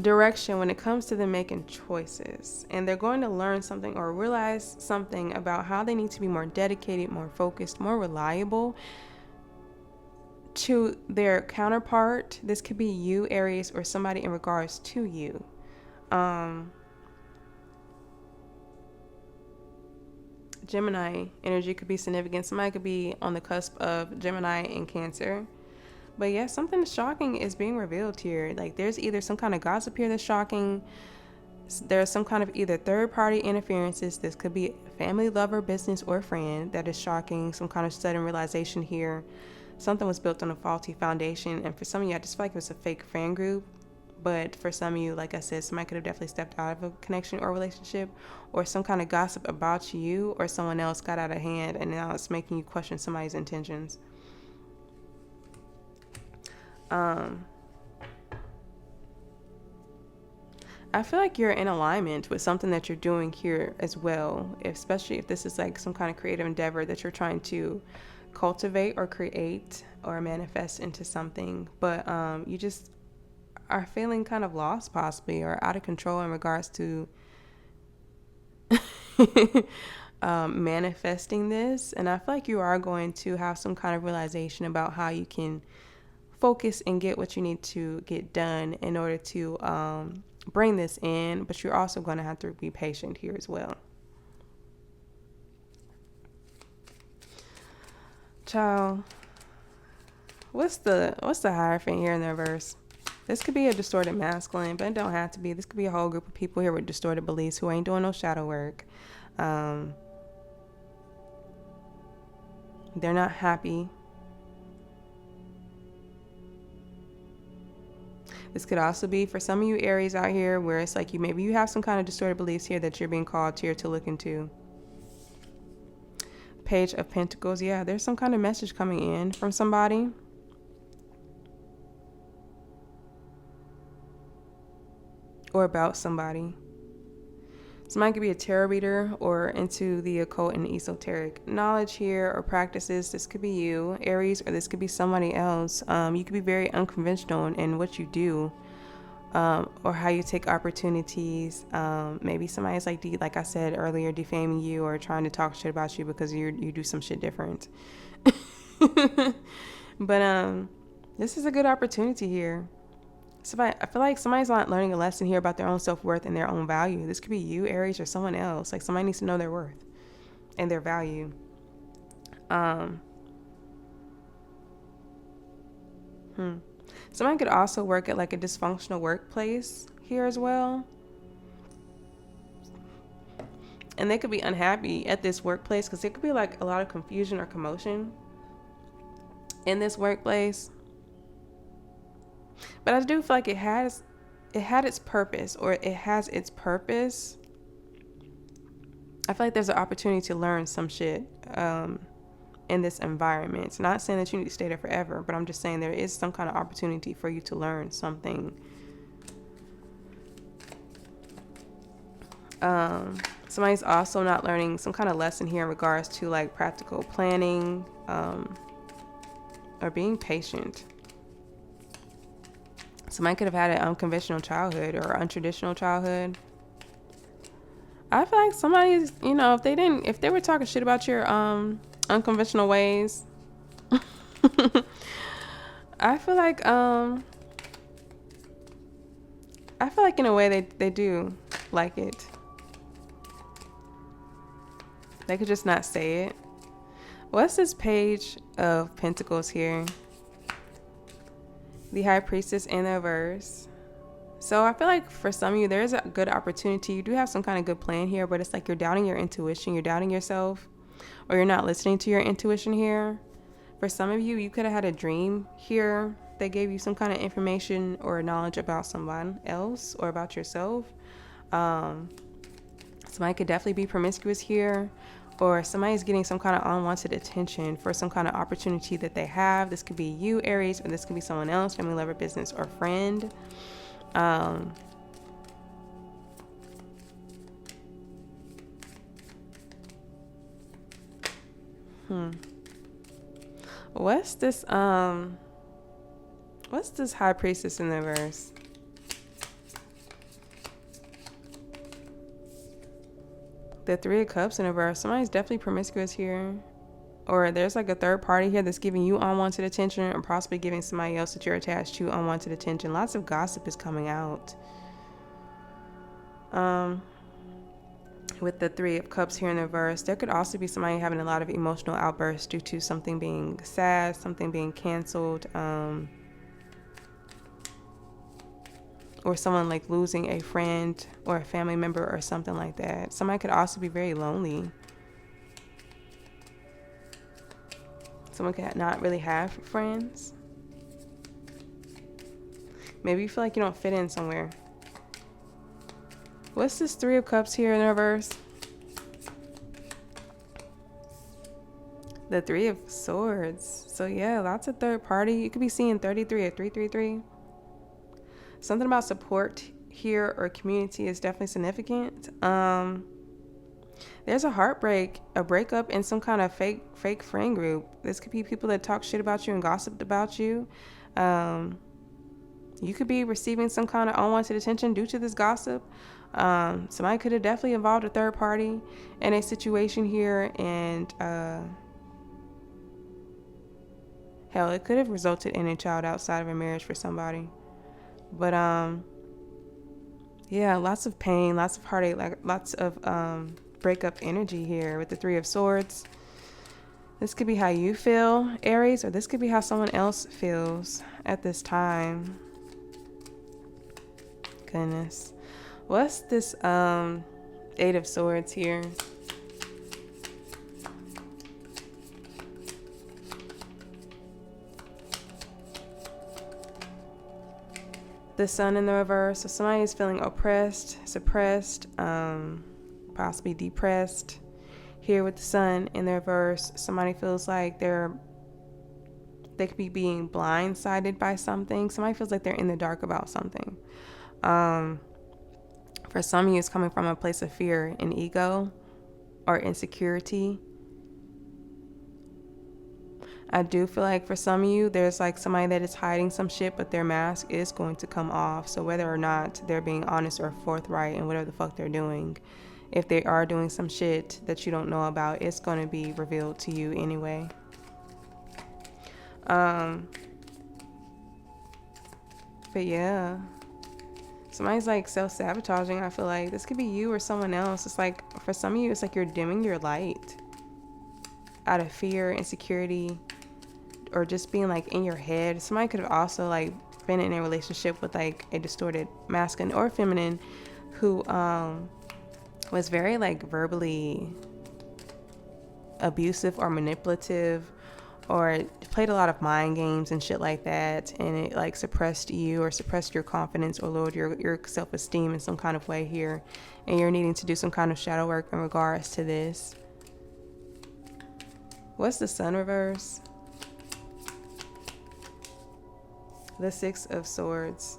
direction when it comes to them making choices, and they're going to learn something or realize something about how they need to be more dedicated, more focused, more reliable to their counterpart. This could be you, Aries, or somebody in regards to you. Gemini energy could be significant. Somebody could be on the cusp of Gemini and Cancer. But yeah, something shocking is being revealed here. Like there's either some kind of gossip here that's shocking. There's some kind of either third-party interferences. This could be family, lover, business, or friend that is shocking. Some kind of sudden realization here. something was built on a faulty foundation. And for some of you, I just feel like it was a fake friend group. But for some of you, like I said, somebody could have definitely stepped out of a connection or relationship, or some kind of gossip about you or someone else got out of hand, and now it's making you question somebody's intentions. I feel like you're in alignment with something that you're doing here as well, especially if this is like some kind of creative endeavor that you're trying to cultivate or create or manifest into something. But you just are feeling kind of lost possibly, or out of control in regards to manifesting this. And I feel like you are going to have some kind of realization about how you can focus and get what you need to get done in order to bring this in, but you're also going to have to be patient here as well. Child, what's the Hierophant here in the reverse? This could be a distorted masculine, but it don't have to be. This could be a whole group of people here with distorted beliefs who ain't doing no shadow work. They're not happy. This could also be for some of you Aries out here where it's like maybe you have some kind of distorted beliefs here that you're being called here to look into. Page of Pentacles. Yeah, there's some kind of message coming in from somebody. Or about somebody. Somebody could be a tarot reader or into the occult and esoteric knowledge here or practices. This could be you, Aries, or this could be somebody else. You could be very unconventional in what you do, or how you take opportunities. Maybe somebody's like I said earlier, defaming you or trying to talk shit about you because you do some shit different. But this is a good opportunity here. I feel like somebody's not learning a lesson here about their own self-worth and their own value. This could be you, Aries, or someone else. Like somebody needs to know their worth and their value. Somebody could also work at like a dysfunctional workplace here as well. And they could be unhappy at this workplace because there could be like a lot of confusion or commotion in this workplace. But I do feel like it had its purpose, or it has its purpose. I feel like there's an opportunity to learn some shit in this environment. It's not saying that you need to stay there forever, but I'm just saying there is some kind of opportunity for you to learn something. Somebody's also not learning some kind of lesson here in regards to like practical planning, or being patient. Somebody could have had an unconventional childhood or untraditional childhood. I feel like somebody's, if they were talking shit about your unconventional ways, I feel like in a way they do like it. They could just not say it. What's this Page of Pentacles here? The High Priestess in the reverse. So I feel like for some of you, there is a good opportunity. You do have some kind of good plan here, but it's like you're doubting your intuition. You're doubting yourself, or you're not listening to your intuition here. For some of you, you could have had a dream here that gave you some kind of information or knowledge about someone else or about yourself. Somebody could definitely be promiscuous here, or somebody's getting some kind of unwanted attention for some kind of opportunity that they have. This could be you, Aries, or this could be someone else, family, lover, business, or friend. What's this High Priestess in the verse? The Three of Cups in a verse. Somebody's definitely promiscuous here. Or there's like a third party here that's giving you unwanted attention, or possibly giving somebody else that you're attached to unwanted attention. Lots of gossip is coming out. With the Three of Cups here in the verse, there could also be somebody having a lot of emotional outbursts due to something being sad, something being canceled, or someone like losing a friend or a family member or something like that. Somebody could also be very lonely. Someone could not really have friends. Maybe you feel like you don't fit in somewhere. What's this Three of Cups here in the reverse? The Three of Swords. So yeah, lots of third party. You could be seeing 33 or 333. Something about support here or community is definitely significant. There's a heartbreak, a breakup in some kind of fake friend group. This could be people that talk shit about you and gossiped about you. You could be receiving some kind of unwanted attention due to this gossip. Somebody could have definitely involved a third party in a situation here, and hell, it could have resulted in a child outside of a marriage for somebody. But yeah, lots of pain, lots of heartache, like lots of breakup energy here with the Three of Swords. This could be how you feel, Aries, or this could be how someone else feels at this time. Goodness. What's this Eight of Swords here? The Sun in the reverse. So somebody is feeling oppressed, suppressed, possibly depressed. Here with the Sun in the reverse, somebody feels like they could be being blindsided by something. Somebody feels like they're in the dark about something. For some of you, it's coming from a place of fear and ego or insecurity. I do feel like for some of you, there's like somebody that is hiding some shit, but their mask is going to come off. So whether or not they're being honest or forthright in whatever the fuck they're doing, if they are doing some shit that you don't know about, it's going to be revealed to you anyway. But yeah, somebody's like self-sabotaging. I feel like this could be you or someone else. It's like for some of you, it's like you're dimming your light out of fear, insecurity, or just being like in your head. Somebody could have also like been in a relationship with like a distorted masculine or feminine who was very like verbally abusive or manipulative, or played a lot of mind games and shit like that, and it like suppressed you or suppressed your confidence or lowered your self-esteem in some kind of way here, and you're needing to do some kind of shadow work in regards to this. What's the Sun reverse? The Six of Swords.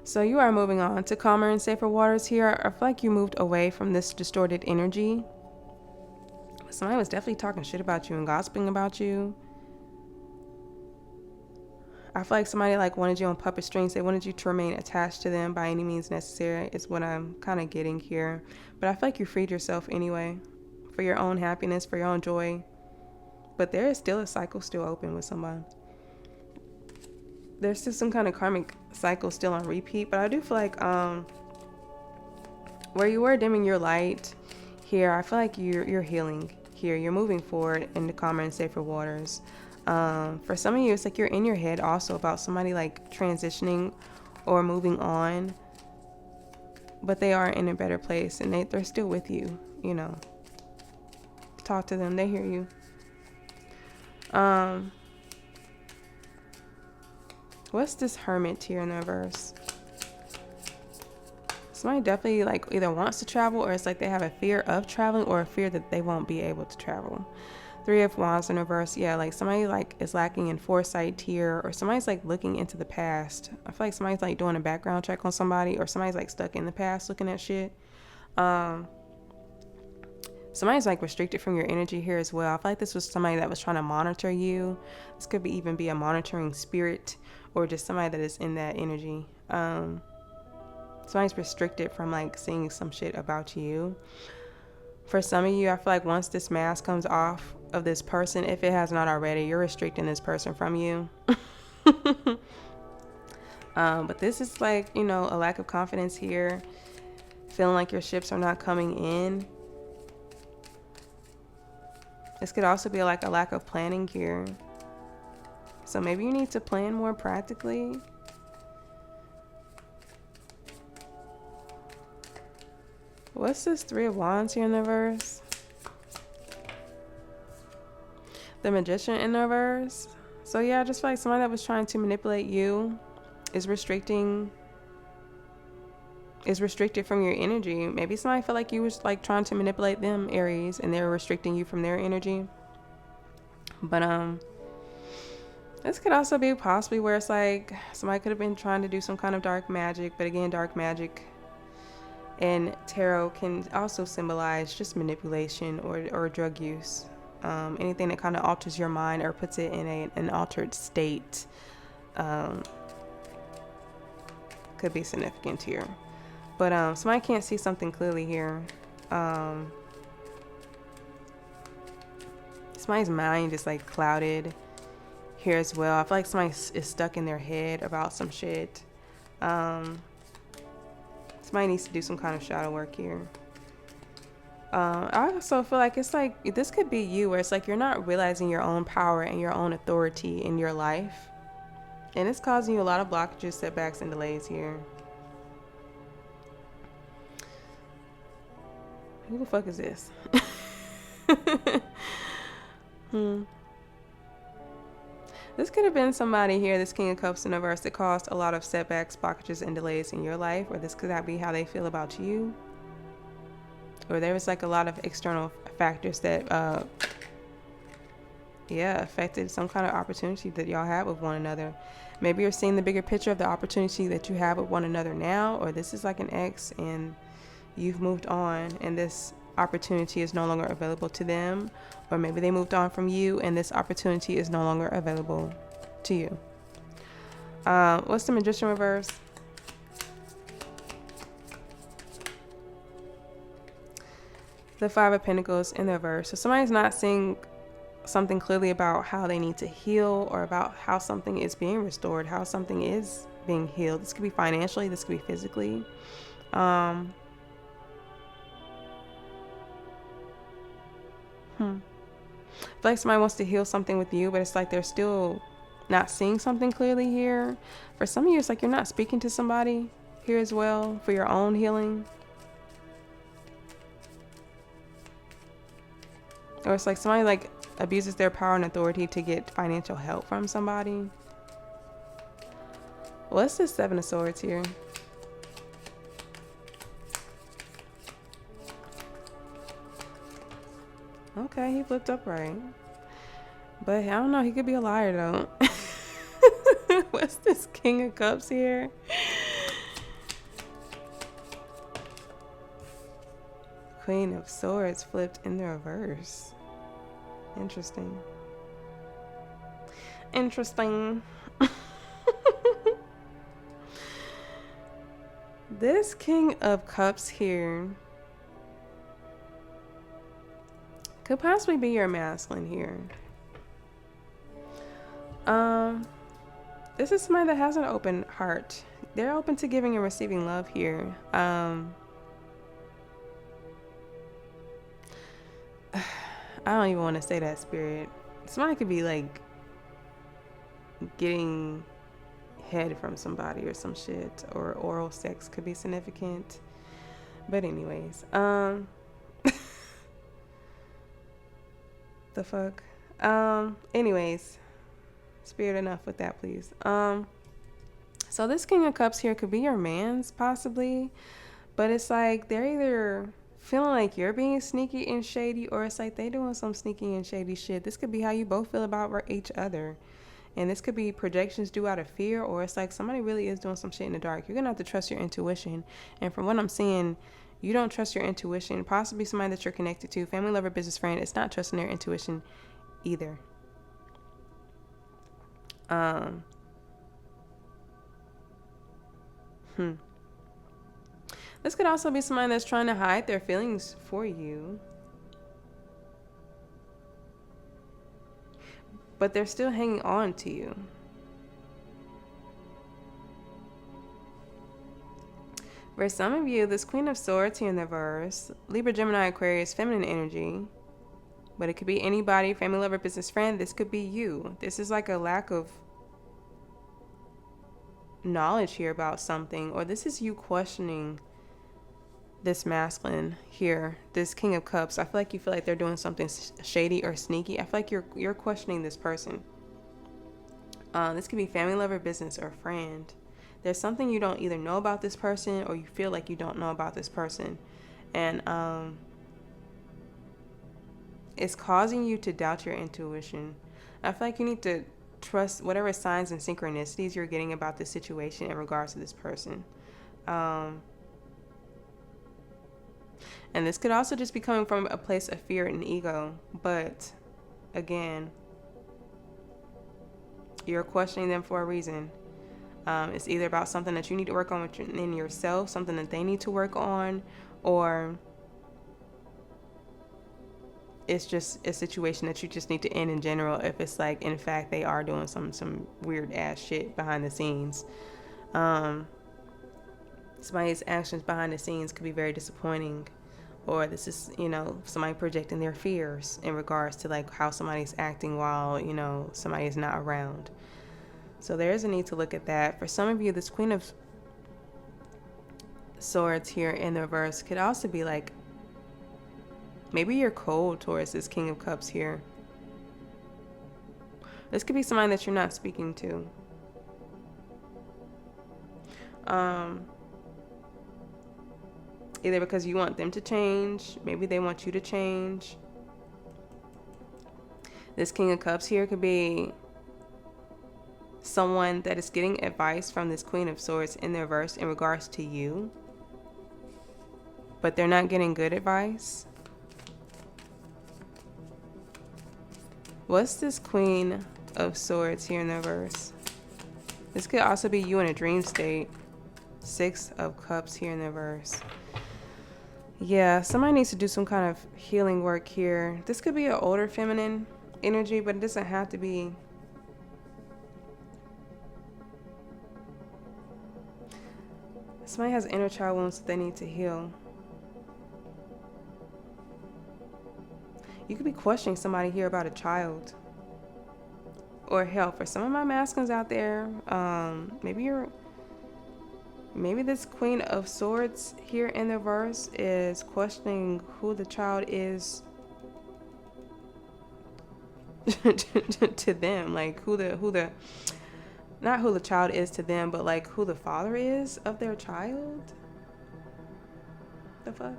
So you are moving on to calmer and safer waters here. I feel like you moved away from this distorted energy. Somebody was definitely talking shit about you and gossiping about you. I feel like somebody like wanted you on puppet strings. They wanted you to remain attached to them by any means necessary is what I'm kind of getting here. But I feel like you freed yourself anyway for your own happiness, for your own joy. But there is still a cycle still open with someone. There's still some kind of karmic cycle still on repeat. But I do feel like where you were dimming your light here, I feel like you're healing here. You're moving forward into calmer and safer waters. For some of you, it's like you're in your head also about somebody like transitioning or moving on, but they are in a better place and they're still with you, you know. Talk to them, they hear you. What's this Hermit here in the reverse? Somebody definitely like either wants to travel, or it's like they have a fear of traveling or a fear that they won't be able to travel. Three of Wands in reverse. Yeah, like somebody like is lacking in foresight here, or somebody's like looking into the past. I feel like somebody's like doing a background check on somebody, or somebody's like stuck in the past looking at shit. Somebody's like restricted from your energy here as well. I feel like this was somebody that was trying to monitor you. This could be even be a monitoring spirit, or just somebody that is in that energy. Somebody's restricted from like seeing some shit about you. For some of you, I feel like once this mask comes off of this person, if it has not already, you're restricting this person from you. But this is like, you know, a lack of confidence here, feeling like your ships are not coming in. This could also be like a lack of planning here. So maybe you need to plan more practically. What's this Three of Wands here in the verse? The Magician in the verse. So yeah, I just feel like somebody that was trying to manipulate you is restricted from your energy. Maybe somebody felt like you was like trying to manipulate them, Aries, and they were restricting you from their energy. But this could also be possibly where it's like somebody could have been trying to do some kind of dark magic, but again, dark magic and tarot can also symbolize just manipulation or drug use. Anything that kind of alters your mind or puts it in an altered state could be significant here. But somebody can't see something clearly here. Somebody's mind is like clouded here as well. I feel like somebody is stuck in their head about some shit. Somebody needs to do some kind of shadow work here. I also feel like it's like this could be you, where it's like you're not realizing your own power and your own authority in your life, and it's causing you a lot of blockages, setbacks, and delays here. Who the fuck is this? This could have been somebody here, this King of Cups in the verse, that caused a lot of setbacks, blockages, and delays in your life, or this could be how they feel about you. Or there was like a lot of external factors that affected some kind of opportunity that y'all have with one another. Maybe you're seeing the bigger picture of the opportunity that you have with one another now, or this is like an ex and you've moved on and this opportunity is no longer available to them, or maybe they moved on from you and this opportunity is no longer available to you. What's the Magician reverse? The Five of Pentacles in the reverse. So somebody's not seeing something clearly about how they need to heal, or about how something is being restored, how something is being healed. This could be financially, this could be physically. I feel like somebody wants to heal something with you, but it's like they're still not seeing something clearly here. For some of you, it's like you're not speaking to somebody here as well for your own healing. Or it's like somebody like abuses their power and authority to get financial help from somebody. What's this Seven of Swords here? Okay, he flipped upright. But I don't know, he could be a liar though. What's this King of Cups here? Queen of Swords flipped in the reverse. Interesting. This King of Cups here could possibly be your masculine here. This is somebody that has an open heart. They're open to giving and receiving love here. I don't even want to say that, Spirit. Somebody could be like getting head from somebody or some shit, or oral sex could be significant. But anyways, the fuck. Anyways, Spirit, enough with that, please. So this King of Cups here could be your man's possibly, but it's like they're either feeling like you're being sneaky and shady, or it's like they doing some sneaky and shady shit. This could be how you both feel about each other, and this could be projections due out of fear, or it's like somebody really is doing some shit in the dark. You're gonna have to trust your intuition, and from what I'm seeing, you don't trust your intuition. Possibly somebody that you're connected to, family, lover, business friend, it's not trusting their intuition either. This could also be somebody that's trying to hide their feelings for you, but they're still hanging on to you. For some of you, this Queen of Swords here in the verse, Libra, Gemini, Aquarius, feminine energy, but it could be anybody, family, lover, business friend. This could be you. This is like a lack of knowledge here about something, or this is you questioning this masculine here, this King of Cups. I feel like they're doing something shady or sneaky. I feel like you're questioning this person. This could be family, lover, business, or friend. There's something you don't either know about this person or you feel like you don't know about this person. And it's causing you to doubt your intuition. I feel like you need to trust whatever signs and synchronicities you're getting about this situation in regards to this person. And this could also just be coming from a place of fear and ego. But again, you're questioning them for a reason. It's either about something that you need to work on within yourself, something that they need to work on, or it's just a situation that you just need to end in general if it's like, in fact, they are doing some weird ass shit behind the scenes. Somebody's actions behind the scenes could be very disappointing, or this is, somebody projecting their fears in regards to like how somebody's acting while, somebody is not around. So there is a need to look at that. For some of you, this Queen of Swords here in the reverse could also be like, maybe you're cold towards this King of Cups here. This could be somebody that you're not speaking to. Either because you want them to change, maybe they want you to change. This King of Cups here could be someone that is getting advice from this Queen of Swords in the reverse in regards to you, but they're not getting good advice. What's this Queen of Swords here in the reverse? This could also be you in a dream state. 6 of Cups here in the reverse. Yeah, somebody needs to do some kind of healing work here. This could be an older feminine energy, but it doesn't have to be. Somebody has inner child wounds that they need to heal. You could be questioning somebody here about a child or health. For some of my masculines out there, maybe this Queen of Swords here in the verse is questioning who the child is to them, like not who the child is to them, but like who the father is of their child. The fuck?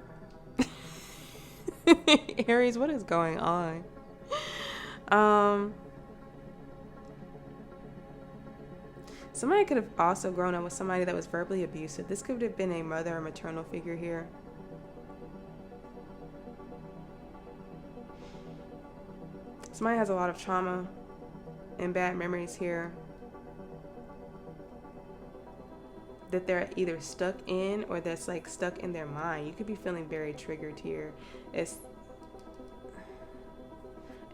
Aries, what is going on? Somebody could have also grown up with somebody that was verbally abusive. This could have been a mother or maternal figure here. Somebody has a lot of trauma and bad memories here that they're either stuck in or that's like stuck in their mind. You could be feeling very triggered here.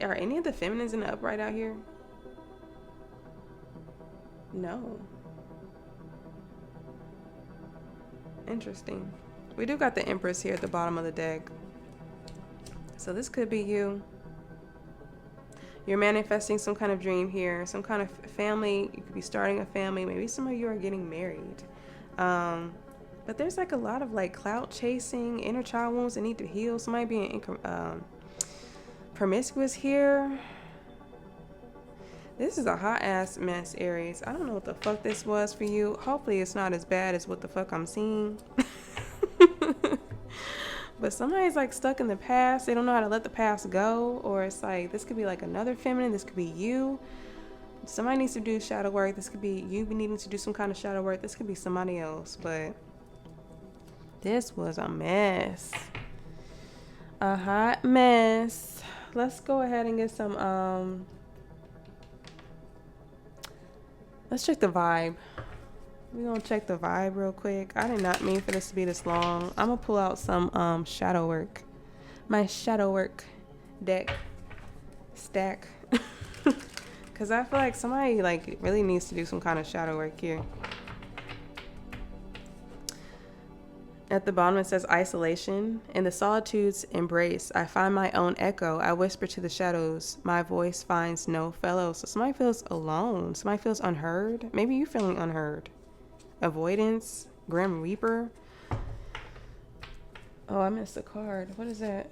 Are any of the feminines in the upright out here? No. Interesting. We do got the Empress here at the bottom of the deck. So this could be you. You're manifesting some kind of dream here, some kind of family. You could be starting a family. Maybe some of you are getting married. But there's like a lot of like clout chasing, inner child wounds that need to heal. Somebody being promiscuous here. This is a hot ass mess, Aries. I don't know what the fuck this was for you. Hopefully it's not as bad as what the fuck I'm seeing. But somebody's like stuck in the past. They don't know how to let the past go. Or it's like, this could be like another feminine. This could be you. Somebody needs to do shadow work. This could be you needing to do some kind of shadow work. This could be somebody else. But this was a mess. A hot mess. Let's go ahead and get some, let's check the vibe. We're going to check the vibe real quick. I did not mean for this to be this long. I'm going to pull out some shadow work. My shadow work deck stack. Because I feel like somebody like really needs to do some kind of shadow work here. At the bottom it says isolation. In the solitude's embrace, I find my own echo. I whisper to the shadows. My voice finds no fellow. So somebody feels alone. Somebody feels unheard. Maybe you're feeling unheard. Avoidance, Grim Reaper. Oh, I missed a card. What is that?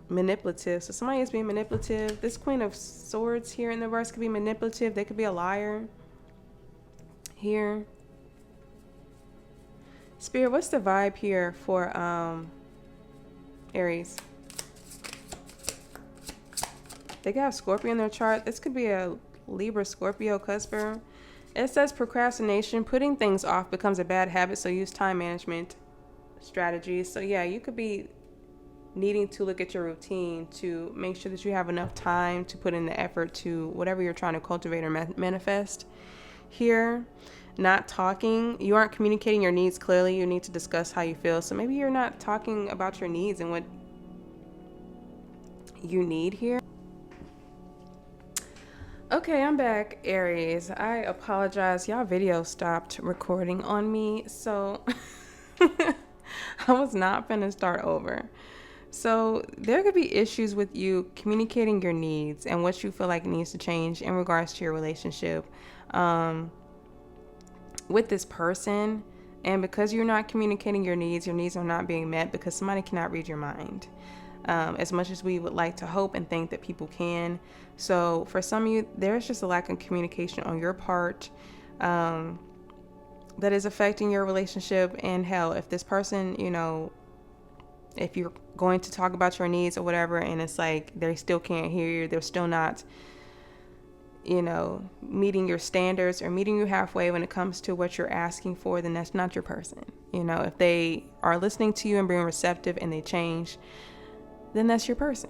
Manipulative. So somebody is being manipulative. This Queen of Swords here in the verse could be manipulative. They could be a liar here. Spirit, what's the vibe here for Aries? They got Scorpio in their chart. This could be a Libra, Scorpio, cusper. It says procrastination, putting things off becomes a bad habit, so use time management strategies. So yeah, you could be needing to look at your routine to make sure that you have enough time to put in the effort to whatever you're trying to cultivate or manifest. Here, not talking, you aren't communicating your needs clearly. You need to discuss how you feel. So maybe you're not talking about your needs and what you need here. Okay, I'm back, Aries. I apologize. Y'all video stopped recording on me, so I was not finna start over. So there could be issues with you communicating your needs and what you feel like needs to change in regards to your relationship with this person. And because you're not communicating your needs are not being met because somebody cannot read your mind. As much as we would like to hope and think that people can. So for some of you, there's just a lack of communication on your part that is affecting your relationship. And hell, if this person, if you're going to talk about your needs or whatever, and it's like they still can't hear you, they're still not, meeting your standards or meeting you halfway when it comes to what you're asking for, then that's not your person. If they are listening to you and being receptive and they change, then that's your person.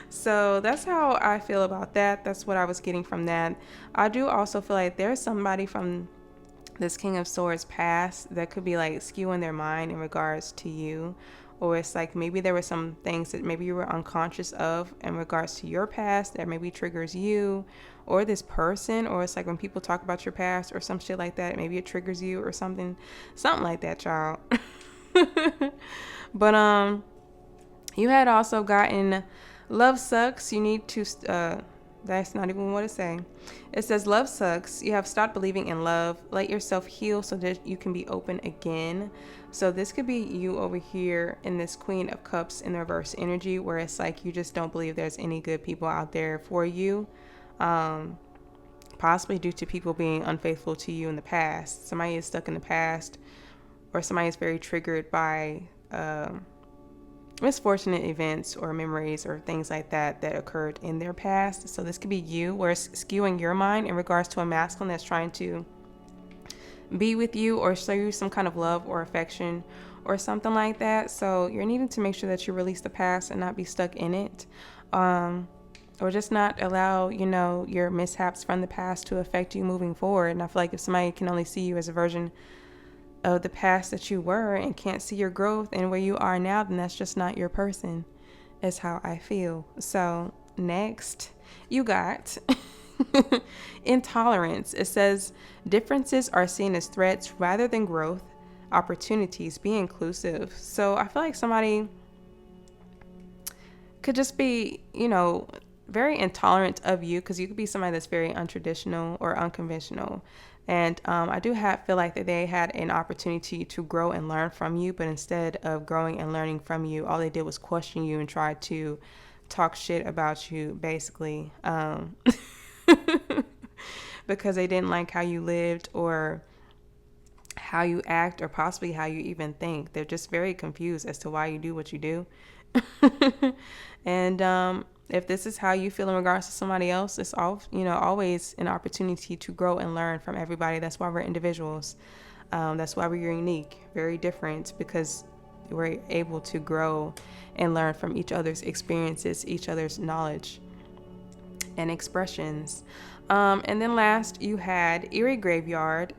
So that's how I feel about that. That's what I was getting from that. I do also feel like there's somebody from this King of Swords past that could be like skewing their mind in regards to you. Or it's like maybe there were some things that maybe you were unconscious of in regards to your past that maybe triggers you or this person. Or it's like when people talk about your past or some shit like that, maybe it triggers you or something like that, child. But you had also gotten love sucks. You need to, that's not even what it say. It says love sucks. You have stopped believing in love. Let yourself heal so that you can be open again. So this could be you over here in this Queen of Cups in the reverse energy where it's like you just don't believe there's any good people out there for you. Possibly due to people being unfaithful to you in the past. Somebody is stuck in the past or somebody is very triggered by misfortunate events or memories or things like that occurred in their past. So this could be you where it's skewing your mind in regards to a masculine that's trying to be with you or show you some kind of love or affection or something like that. So you're needing to make sure that you release the past and not be stuck in it, or just not allow your mishaps from the past to affect you moving forward. And I feel like if somebody can only see you as a version of the past that you were and can't see your growth and where you are now, then that's just not your person, is how I feel. So next you got intolerance. It says differences are seen as threats rather than growth opportunities. Be inclusive. So I feel like somebody could just be very intolerant of you because you could be somebody that's very untraditional or unconventional. And I do feel like that they had an opportunity to grow and learn from you, but instead of growing and learning from you, all they did was question you and try to talk shit about you, basically, because they didn't like how you lived or how you act or possibly how you even think. They're just very confused as to why you do what you do. And if this is how you feel in regards to somebody else, it's all always an opportunity to grow and learn from everybody. That's why we're individuals. That's why we're unique, very different, because we're able to grow and learn from each other's experiences, each other's knowledge and expressions. And then last, you had Eerie Graveyard.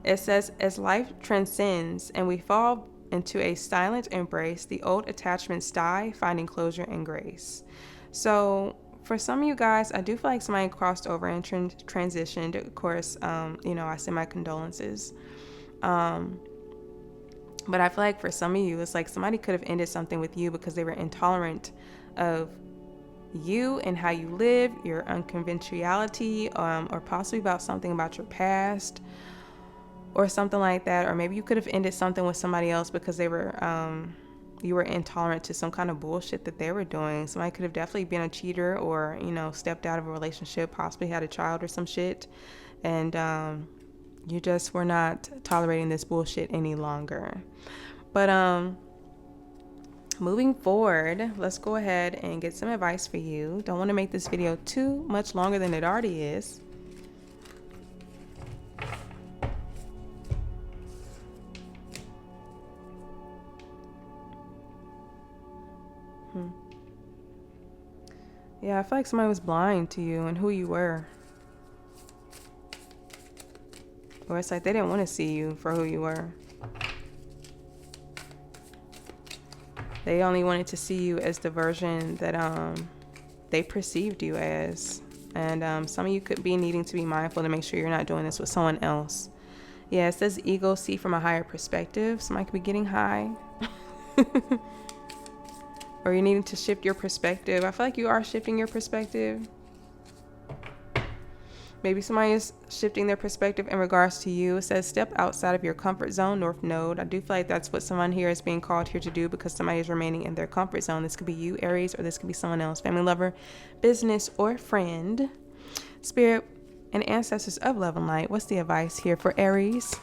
It says, as life transcends and we fall into a silent embrace, the old attachments die, finding closure and grace. So for some of you guys, I do feel like somebody crossed over and transitioned. Of course, I send my condolences. But I feel like for some of you, it's like somebody could have ended something with you because they were intolerant of you and how you live, your unconventionality, or possibly about something about your past. or something like that. Or maybe you could have ended something with somebody else because they were you were intolerant to some kind of bullshit that they were doing. Somebody could have definitely been a cheater, or, you know, stepped out of a relationship, possibly had a child or some shit, and you just were not tolerating this bullshit any longer. But moving forward, let's go ahead and get some advice for you. Don't want to make this video too much longer than it already is. Yeah, I feel like somebody was blind to you and who you were. Or it's like they didn't want to see you for who you were. They only wanted to see you as the version that they perceived you as. And some of you could be needing to be mindful to make sure you're not doing this with someone else. Yeah, it says ego, see from a higher perspective. Somebody could be getting high. Or you're needing to shift your perspective. I feel like you are shifting your perspective. Maybe somebody is shifting their perspective in regards to you. It says step outside of your comfort zone, North Node. I do feel like that's what someone here is being called here to do, because somebody is remaining in their comfort zone. This could be you, Aries, or this could be someone else, family, lover, business, or friend. Spirit and ancestors of love and light, what's the advice here for Aries?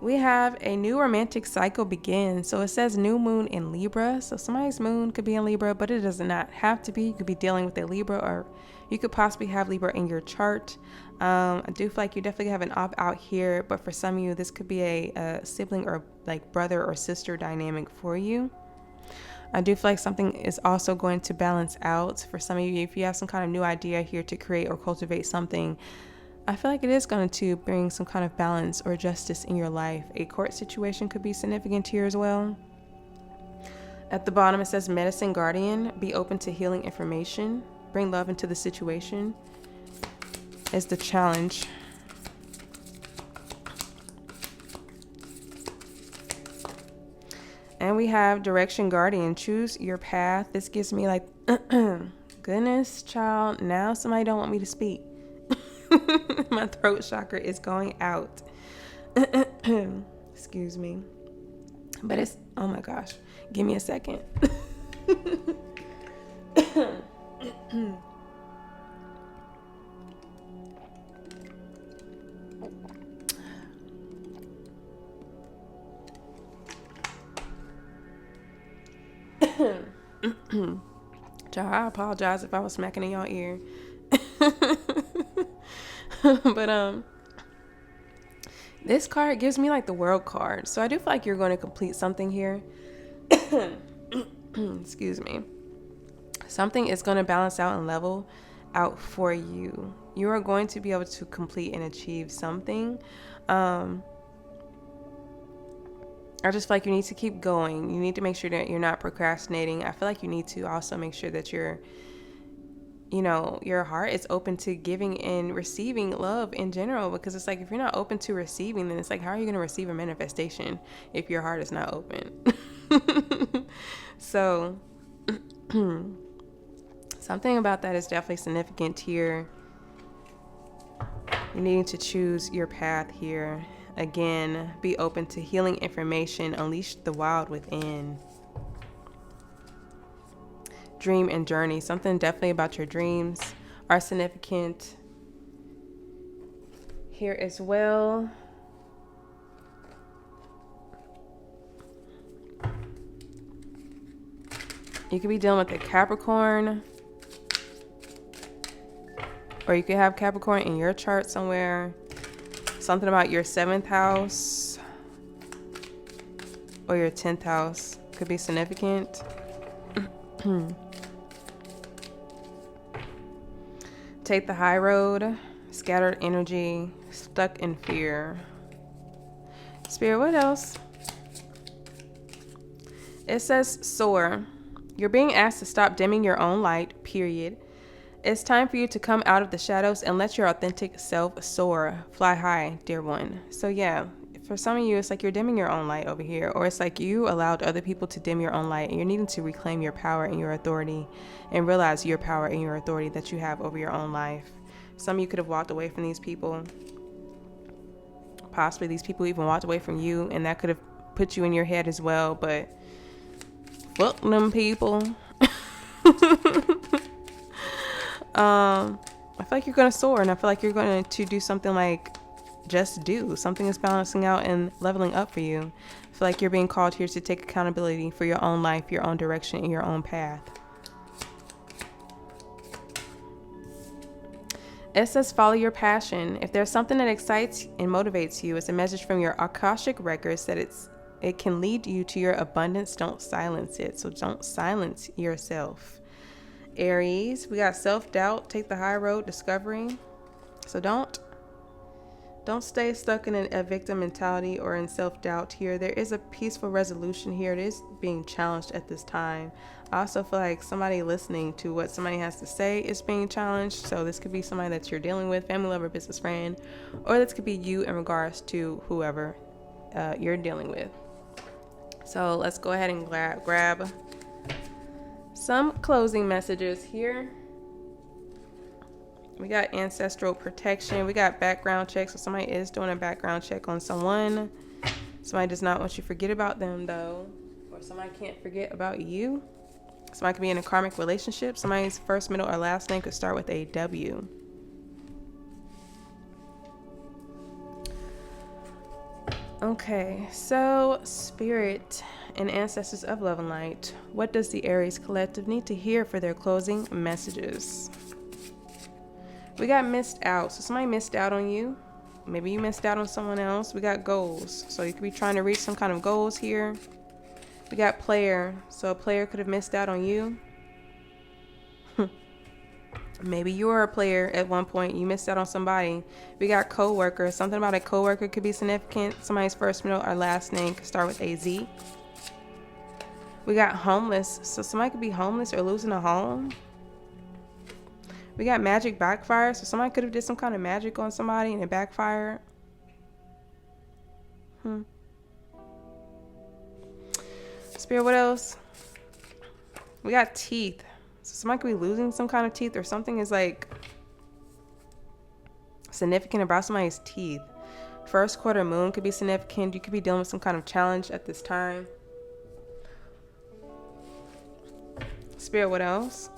We have a new romantic cycle begin. So it says new moon in Libra. So somebody's moon could be in Libra, but it does not have to be. You could be dealing with a Libra, or you could possibly have Libra in your chart. I do feel like you definitely have an opt-out here, but for some of you, this could be a sibling or like brother or sister dynamic for you. I do feel like something is also going to balance out for some of you. If you have some kind of new idea here to create or cultivate something, I feel like it is going to bring some kind of balance or justice in your life. A court situation could be significant here as well. At the bottom, it says medicine guardian. Be open to healing information. Bring love into the situation is the challenge. And we have direction guardian. Choose your path. This gives me like, goodness, child. Now somebody don't want me to speak. My throat chakra is going out. Excuse me. But it's, oh my gosh. Give me a second. I apologize if I was smacking in your ear. But this card gives me like the world card, so I do feel like you're going to complete something here. Excuse me. Something is going to balance out and level out for you. You are going to be able to complete and achieve something. I just feel like you need to keep going. You need to make sure that you're not procrastinating. I feel like you need to also make sure that you're, you know, your heart is open to giving and receiving love in general, because it's like if you're not open to receiving, then it's like, how are you going to receive a manifestation if your heart is not open? So something about that is definitely significant here. You need to choose your path here. Again, be open to healing information. Unleash the wild within. Dream and journey. Something definitely about your dreams are significant here as well. You could be dealing with a Capricorn, or you could have Capricorn in your chart somewhere. Something about your 7th house or your 10th house could be significant. Take the high road. Scattered energy. Stuck in fear. Spirit, what else? It says soar. You're being asked to stop dimming your own light, period. It's time for you to come out of the shadows and let your authentic self soar. Fly high, dear one. So yeah, for some of you, it's like you're dimming your own light over here, or it's like you allowed other people to dim your own light, and you're needing to reclaim your power and your authority and realize your power and your authority that you have over your own life. Some of you could have walked away from these people. Possibly these people even walked away from you, and that could have put you in your head as well, but fuck them people. I feel like you're going to soar, and I feel like you're going to do something like just do. Something is balancing out and leveling up for you. I feel like you're being called here to take accountability for your own life, your own direction, and your own path. It says follow your passion. If there's something that excites and motivates you, it's a message from your Akashic records that it can lead you to your abundance. Don't silence it. So don't silence yourself. Aries, we got self-doubt, take the high road, discovery. So don't stay stuck in a victim mentality or in self-doubt here. There is a peaceful resolution here. It is being challenged at this time. I also feel like somebody listening to what somebody has to say is being challenged. So this could be somebody that you're dealing with, family, lover, business friend, or this could be you in regards to whoever you're dealing with. So let's go ahead and grab some closing messages here. We got ancestral protection. We got background checks. So somebody is doing a background check on someone. Somebody does not want you to forget about them, though. Or somebody can't forget about you. Somebody could be in a karmic relationship. Somebody's first, middle, or last name could start with a W. Okay, so spirit and ancestors of love and light, what does the Aries collective need to hear for their closing messages? We got missed out. So somebody missed out on you. Maybe you missed out on someone else. We got goals. So you could be trying to reach some kind of goals here. We got player. So a player could have missed out on you. Maybe you were a player at one point. You missed out on somebody. We got co-worker. Something about a co-worker could be significant. Somebody's first, middle, or last name could start with a Z. We got homeless. So somebody could be homeless or losing a home. We got magic backfire. So somebody could have did some kind of magic on somebody and it backfired. Spirit, what else? We got teeth. So somebody could be losing some kind of teeth, or something is like significant about somebody's teeth. First quarter moon could be significant. You could be dealing with some kind of challenge at this time. Spirit, what else?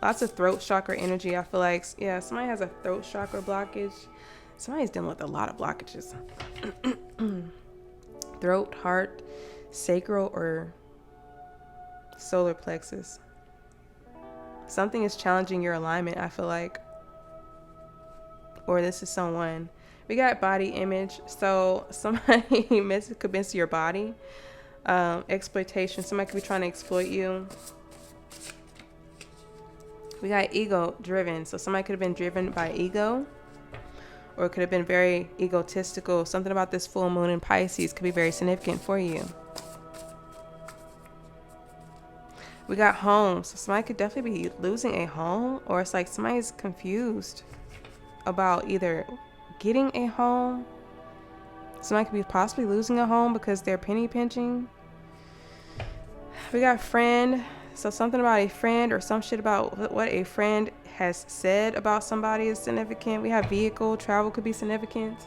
Lots of throat chakra energy. I feel like, yeah, somebody has a throat chakra blockage. Somebody's dealing with a lot of blockages. Throat, heart, sacral, or solar plexus. Something is challenging your alignment, I feel like. Or this is someone. We got body image. So somebody could miss your body. Exploitation. Somebody could be trying to exploit you. We got ego driven. So somebody could have been driven by ego. Or it could have been very egotistical. Something about this full moon in Pisces could be very significant for you. We got home. So somebody could definitely be losing a home, or it's like somebody's confused about either getting a home. Somebody could be possibly losing a home because they're penny pinching. We got friend. So something about a friend or some shit about what a friend has said about somebody is significant. We have vehicle. Travel could be significant.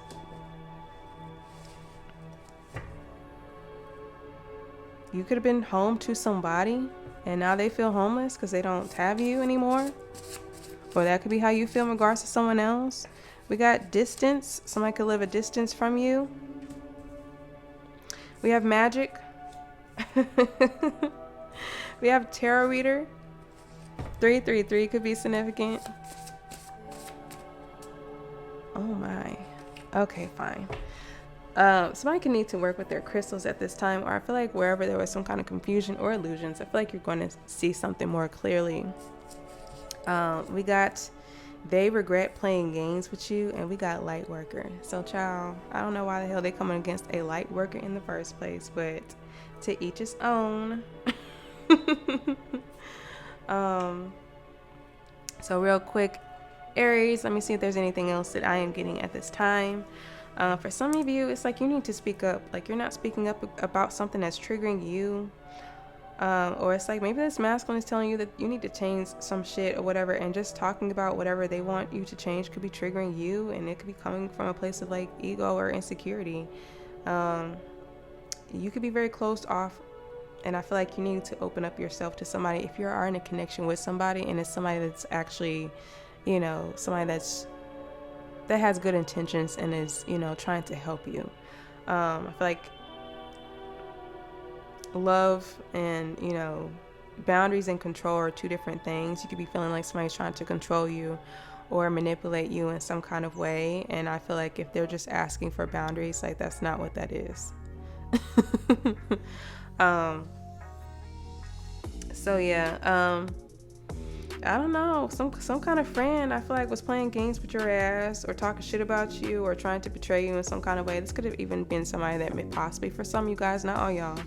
You could have been home to somebody and now they feel homeless because they don't have you anymore. Or that could be how you feel in regards to someone else. We got distance. Somebody could live a distance from you. We have magic. We have tarot reader. 333 could be significant. Oh my. Okay, fine. Somebody can need to work with their crystals at this time, or I feel like wherever there was some kind of confusion or illusions, I feel like you're going to see something more clearly. We got they regret playing games with you, and we got light worker. So child, I don't know why the hell they coming against a light worker in the first place, but to each his own. So real quick, Aries, let me see if there's anything else that I am getting at this time. For some of you, it's like you need to speak up. Like you're not speaking up about something that's triggering you. Or it's like maybe this masculine is telling you that you need to change some shit or whatever, and just talking about whatever they want you to change could be triggering you, and it could be coming from a place of like ego or insecurity. You could be very closed off, and I feel like you need to open up yourself to somebody if you are in a connection with somebody, and it's somebody that's actually, you know, somebody that has good intentions and is, you know, trying to help you. I feel like love and, you know, boundaries and control are two different things. You could be feeling like somebody's trying to control you or manipulate you in some kind of way, and I feel like if they're just asking for boundaries, like that's not what that is. So yeah, I don't know, some kind of friend I feel like was playing games with your ass or talking shit about you or trying to betray you in some kind of way. This could have even been somebody that may possibly, for some of you guys, not all y'all,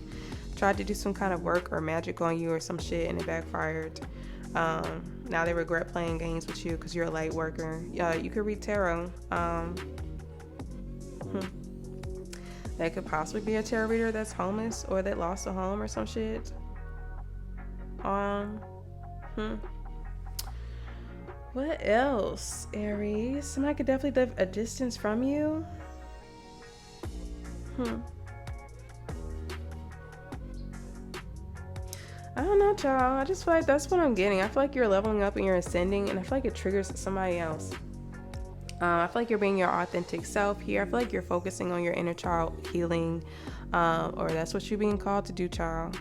tried to do some kind of work or magic on you or some shit and it backfired. Now they regret playing games with you because you're a light worker. You could read tarot. That could possibly be a tarot reader that's homeless or that lost a home or some shit. What else, Aries? Somebody could definitely live a distance from you. I don't know, child. I just feel like that's what I'm getting. I feel like you're leveling up and you're ascending, and I feel like it triggers somebody else. I feel like you're being your authentic self here. I feel like you're focusing on your inner child healing, or that's what you're being called to do, child.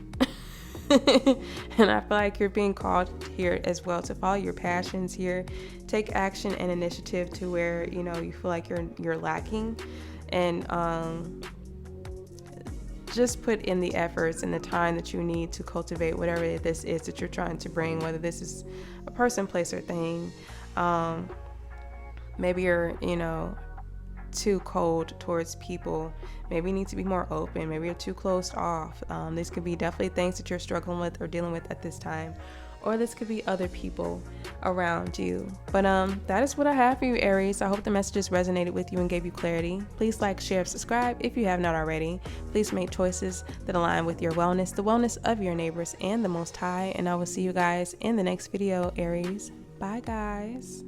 And I feel like you're being called here as well to follow your passions here, take action and initiative to where, you know, you feel like you're lacking, and just put in the efforts and the time that you need to cultivate whatever this is that you're trying to bring, whether this is a person, place, or thing. Maybe you're, you know, too cold towards people. Maybe you need to be more open. Maybe you're too closed off. These could be definitely things that you're struggling with or dealing with at this time, or this could be other people around you. But that is what I have for you, Aries. I hope the messages resonated with you and gave you clarity. Please like, share, subscribe if you have not already. Please make choices that align with your wellness, the wellness of your neighbors, and the Most High. And I will see you guys in the next video, Aries. Bye, guys.